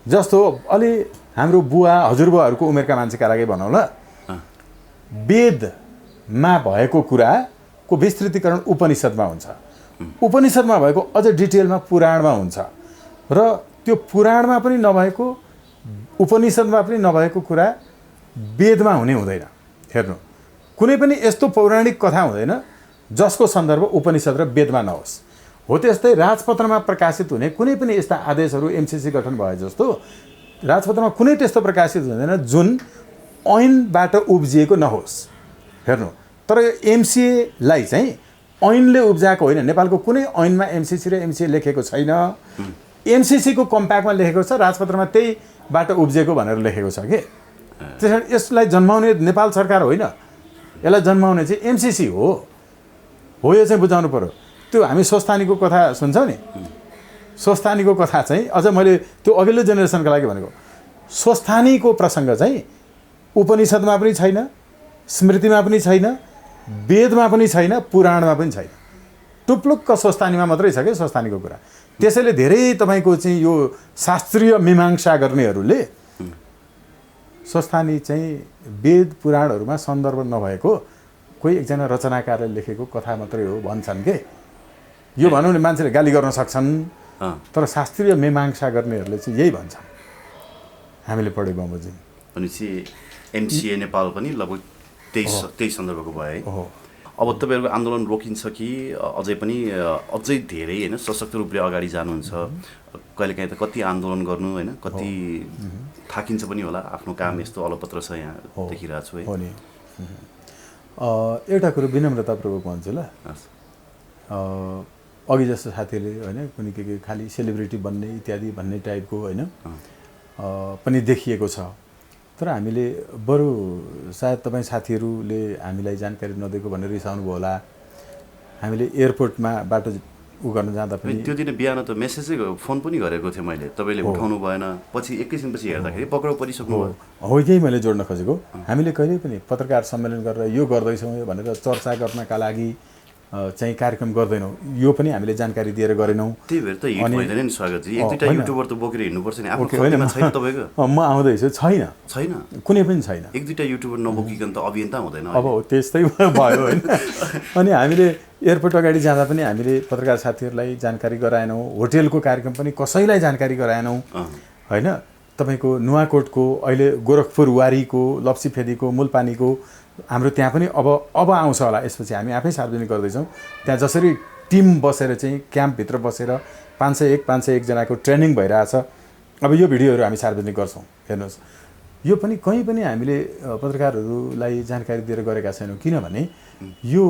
B: जस्तो अलि हाम्रो बुवा हजुरबुवाहरूको उमेरका मान्छेका लागि भनौँ ल, वेदमा भएको कुराको विस्तृतीकरण उपनिषदमा हुन्छ, उपनिषदमा भएको अझ डिटेलमा पुराणमा हुन्छ, र त्यो पुराणमा पनि नभएको उपनिषदमा पनि नभएको कुरा वेदमा हुने हुँदैन। हेर्नु, कुनै पनि यस्तो पौराणिक कथा हुँदैन जसको सन्दर्भ उपनिषद र वेदमा नहोस्। हो त्यस्तै राजपत्रमा प्रकाशित हुने कुनै पनि यस्ता आदेशहरू एमसिसी गठन भए जस्तो राजपत्रमा कुनै त्यस्तो प्रकाशित हुँदैन जुन ऐनबाट उब्जिएको नहोस्। हेर्नु, तर यो एमसिएलाई चाहिँ ऐनले उब्जाएको होइन, नेपालको कुनै ऐनमा एमसिसी र एमसिए लेखेको छैन। एमसिसीको कम्प्याक्टमा लेखेको छ, राजपत्रमा त्यहीबाट उब्जेको भनेर लेखेको छ कि। त्यसैले यसलाई जन्माउने नेपाल सरकार होइन, यसलाई जन्माउने चाहिँ एमसिसी हो। यो चाहिँ बुझाउनु पर्यो। त्यो हामी स्वस्थानीको कथा सुन्छौँ नि, स्वस्थानीको कथा चाहिँ अझ मैले त्यो अघिल्लो जेनेरेसनको लागि भनेको, स्वस्थानीको प्रसङ्ग चाहिँ उपनिषदमा पनि छैन, स्मृतिमा पनि छैन, वेदमा पनि छैन, पुराणमा पनि छैन। टुप्लुक्क स्वस्थानीमा मात्रै छ कि स्वस्थानीको कुरा। त्यसैले धेरै तपाईँको चाहिँ यो शास्त्रीय मीमांसा गर्नेहरूले स्वस्थानी चाहिँ वेद पुराणहरूमा सन्दर्भ नभएको कोही एकजना रचनाकारले लेखेको कथा मात्रै हो भन्छन् के। यो भनौँ भने मान्छेले गाली गर्न सक्छन्, तर शास्त्रीय मीमांसा गर्नेहरूले चाहिँ यही भन्छन्। हामीले पढे बमोजिम
A: भनेपछि एमसिए नेपाल पनि लगभग त्यही सन्दर्भको भयो है। अब तपाईँहरूको आन्दोलन रोकिन्छ कि अझै पनि अझै धेरै होइन सशक्त रूपले अगाडि जानुहुन्छ? कहिलेकाहीँ त कति आन्दोलन गर्नु होइन, कति थाकिन्छ पनि होला, आफ्नो काम यस्तो अलपत्र छ यहाँ देखिरहेको छु है।
B: हो नि, एउटा कुरो विनम्रतापूर्वक भन्छु ल, अघि जस्तो साथीहरूले होइन कुनै के खालि सेलिब्रिटी बन्ने इत्यादि भन्ने टाइपको होइन पनि देखिएको छ। तर हामीले बरु सायद तपाईँ साथीहरूले हामीलाई जानकारी नदिएको भनेर रिसाउनु भयो होला। हामीले एयरपोर्टमा बाटो उ गर्न जाँदा पनि
A: त्यो दिन बिहान त मेसेजै फोन पनि गरेको थिएँ मैले, तपाईँले उठाउनु भएन, पछि एकैछिनपछि हेर्दाखेरि पक्राउ परिसक्नु भयो।
B: हो, यही मैले जोड्न खोजेको। हामीले कहिल्यै पनि पत्रकार सम्मेलन गरेर यो गर्दैछौँ भनेर चर्चा गर्नका लागि चाहिँ कार्यक्रम गर्दैनौँ, यो पनि हामीले जानकारी दिएर गरेनौँ।
A: त्यही भएर त हिट भइदैन नि स्वागतजी, एक दुईवटा युट्युबर त बोकेर हिँड्नुपर्छ नि, आफ्नो खबरमा छैन तपाईँको?
B: म आउँदैछु, छैन कुनै पनि छैन।
A: एक दुईवटा युट्युबर नबोकिकन त अभियन्ता हुँदैन।
B: अब त्यस्तै भयो होइन। अनि हामीले एयरपोर्ट अगाडि जाँदा पनि हामीले पत्रकार साथीहरूलाई जानकारी गराएनौँ, होटेलको कार्यक्रम पनि कसैलाई जानकारी गराएनौँ होइन। तपाईँको नुवाकोटको अहिले गोरखपुर वारीको लप्सीफेदीको मूलपानीको हाम्रो त्यहाँ पनि अब आउँछ होला, यसपछि हामी आफै सार्वजनिक गर्दैछौँ। त्यहाँ जसरी टिम बसेर चाहिँ क्याम्पभित्र बसेर 501 जनाको ट्रेनिङ भइरहेछ, अब यो भिडियोहरू हामी सार्वजनिक गर्छौँ, हेर्नुहोस्। यो पनि कहीँ पनि हामीले पत्रकारहरूलाई जानकारी दिएर गरेका छैनौँ, किनभने यो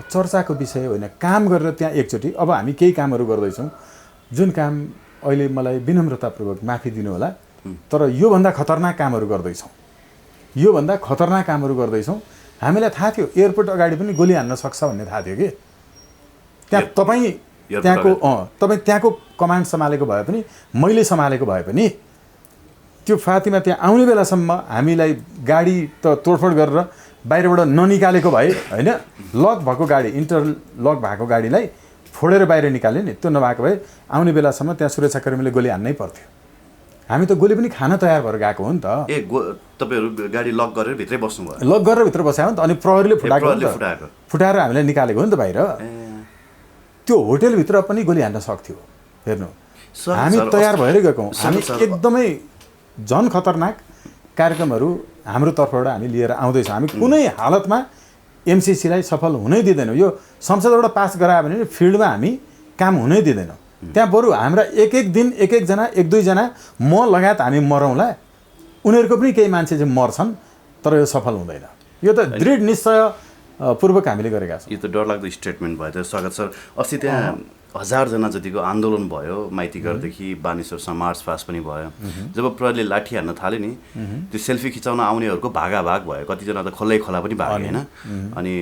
B: चर्चाको विषय होइन। काम गरेर त्यहाँ एकचोटि अब हामी केही कामहरू गर्दैछौँ, जुन काम अहिले मलाई विनम्रतापूर्वक माफी दिनु होला, तर योभन्दा खतरनाक कामहरू गर्दैछौँ, योभन्दा खतरनाक कामहरू गर्दैछौँ। हामीलाई थाहा थियो एयरपोर्ट अगाडि पनि गोली हान्न सक्छ भन्ने थाहा थियो कि। त्यहाँ तपाईँ त्यहाँको कमान्ड सम्हालेको भए पनि मैले सम्हालेको भए पनि त्यो फातिमा त्यहाँ आउने बेलासम्म हामीलाई गाडी त तोडफोड गरेर बाहिरबाट ननिकालेको भए होइन, लक भएको गाडी इन्टरलक भएको गाडीलाई फोडेर बाहिर निकाल्यो नि, त्यो नभएको भए आउने बेलासम्म त्यहाँ सुरक्षाकर्मीले गोली हान्नै पर्थ्यो। हामी त गोली पनि खान तयार भएर गएको हो नि त।
A: तपाईँहरू गाडी लक गरेर भित्रै बस्नुभयो?
B: लक गरेर भित्र बस्यो नि त, अनि प्रहरीले फुटाएर हामीलाई निकालेको हो नि त बाहिर। त्यो होटेलभित्र पनि गोली हान्न सक्थ्यो। हेर्नु, हामी तयार भएर गएको हौँ। हामी एकदमै झन खतरनाक कार्यक्रमहरू हाम्रो तर्फबाट हामी लिएर आउँदैछौँ। हामी कुनै हालतमा एमसिसीलाई सफल हुनै दिँदैनौँ। यो संसदबाट पास गरायो भने फिल्डमा हामी काम हुनै दिँदैनौँ। त्यहाँ बरु हाम्रा एक दिन एकजना एक दुईजना म लगायत हामी मरौँला, उनीहरूको पनि केही मान्छे चाहिँ मर्छन्, तर यो सफल हुँदैन। यो त दृढ निश्चय पूर्वक हामीले गरेका छौँ।
A: यो त डरलाग्दो स्टेटमेन्ट भयो त स्वागत सर। अस्ति त्यहाँ 1000 जना जतिको आन्दोलन भयो, माइतीघरदेखि बानेश्वरसम्म मार्चपास्ट पनि भयो। जब प्रहरीले लाठी हान्न थाल्यो नि, त्यो सेल्फी खिचाउन आउनेहरूको भागाभाग भयो। कतिजना त खोलै खोला पनि भागे होइन, अनि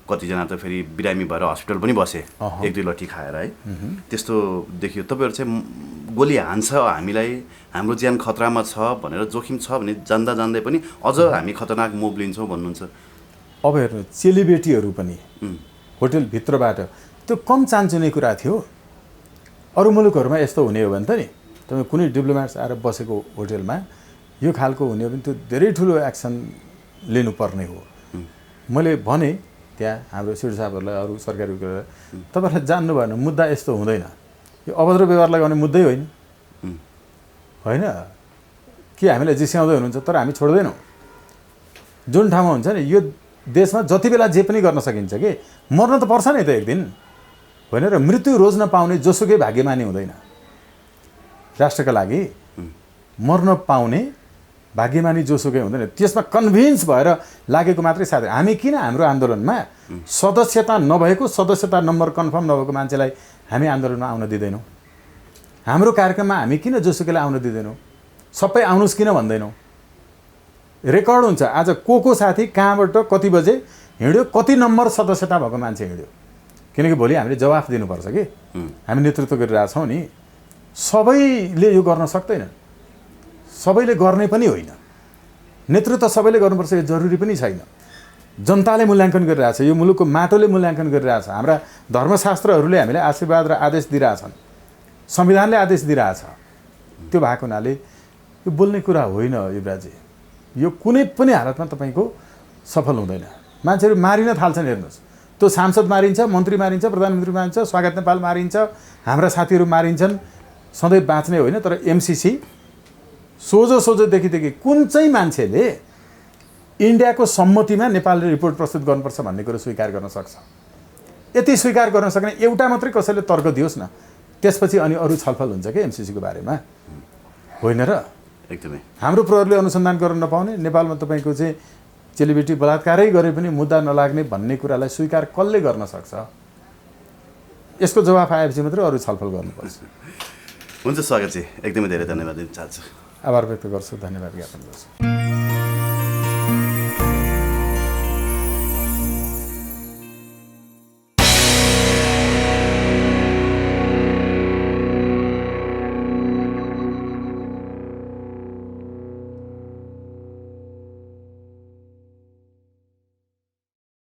A: कतिजना त फेरि बिरामी भएर हस्पिटल पनि बसे एक दुई लट्ठी खाएर है। त्यस्तो देखियो। तपाईँहरू चाहिँ गोली हान्छ हामीलाई, हाम्रो ज्यान खतरामा छ भनेर जोखिम छ भने जान्दा जान्दै पनि अझ हामी खतरनाक मुभ लिन्छौँ भन्नुहुन्छ।
B: अब हेर्नु, सेलिब्रिटीहरू पनि होटेलभित्रबाट त्यो कम चान्चुने कुरा थियो। अरू मुलुकहरूमा यस्तो हुने हो भने त नि, तपाईँ कुनै डिप्लोमेट्स आएर बसेको होटेलमा यो खालको हुने हो भने त्यो धेरै ठुलो एक्सन लिनुपर्ने हो। मैले भने त्यहाँ हाम्रो सिड साहबहरूलाई, अरू सरकारी तपाईँहरूलाई जान्नु भएन, मुद्दा यस्तो हुँदैन। यो अभद्र व्यवहार लगाउने मुद्दै होइन होइन कि हामीलाई जिस्याउँदै हुनुहुन्छ, तर हामी छोड्दैनौँ। जुन ठाउँमा हुन्छ नि, यो देशमा जति बेला जे पनि गर्न सकिन्छ कि, मर्न त पर्छ नि त एक दिन भनेर मृत्यु रोज्न पाउने जोसुकै भाग्यमानी हुँदैन। राष्ट्रका लागि मर्न पाउने भाग्यमानी जोसुकै हुँदैन। त्यसमा कन्भिन्स भएर लागेको मात्रै साथी। हामी किन हाम्रो आन्दोलनमा सदस्यता नभएको, सदस्यता नम्बर कन्फर्म नभएको मान्छेलाई हामी आन्दोलनमा आउन दिँदैनौँ? हाम्रो कार्यक्रममा हामी किन जोसुकैलाई आउन दिँदैनौँ? सबै आउनुहोस् किन भन्दैनौँ? रेकर्ड हुन्छ आज को साथी कहाँबाट कति बजे हिँड्यो, कति नम्बर सदस्यता भएको मान्छे हिँड्यो, किनकि भोलि हामीले जवाफ दिनुपर्छ कि हामी नेतृत्व गरिरहेछौँ नि। सबैले यो गर्न सक्दैनन्, सबैले गर्ने पनि होइन। नेतृत्व सबैले गर्नुपर्छ यो जरुरी पनि छैन। जनताले मूल्याङ्कन गरिरहेछ, यो मुलुकको माटोले मूल्याङ्कन गरिरहेछ। हाम्रा धर्मशास्त्रहरूले हामीलाई आशीर्वाद र आदेश दिइरहेछन्, संविधानले आदेश दिइरहेछ। त्यो भएको हुनाले यो बोल्ने कुरा होइन युवराजी, यो कुनै पनि हालतमा तपाईँको सफल हुँदैन। मान्छेहरू मारिन थाल्छन्, हेर्नुहोस्, त्यो सांसद मारिन्छ, मन्त्री मारिन्छ, प्रधानमन्त्री मारिन्छ, स्वागत नेपाल मारिन्छ, हाम्रा साथीहरू मारिन्छन्। सधैँ बाँच्ने होइन, तर एमसिसी सोझोदेखि कुन चाहिँ मान्छेले इन्डियाको सम्मतिमा नेपालले रिपोर्ट प्रस्तुत गर्नुपर्छ भन्ने कुरो स्वीकार गर्न सक्छ? यति स्वीकार गर्न सक्ने एउटा मात्रै कसैले तर्क दियोस् न, त्यसपछि अनि अरू छलफल हुन्छ कि एमसिसीको बारेमा, होइन र?
A: एकदमै
B: हाम्रो प्रहरीले अनुसन्धान गर्न नपाउने, नेपालमा तपाईँको चाहिँ चेलीबेटी बलात्कारै गरे पनि मुद्दा नलाग्ने भन्ने कुरालाई स्वीकार कसले गर्न सक्छ? यसको जवाफ आएपछि मात्रै अरू छलफल गर्नुपर्छ।
A: हुन्छ स्वागतजी, एकदमै धेरै धन्यवाद दिन चाहन्छु।
B: आभार व्यक्त गर्छु, धन्यवाद ज्ञापन गर्छु।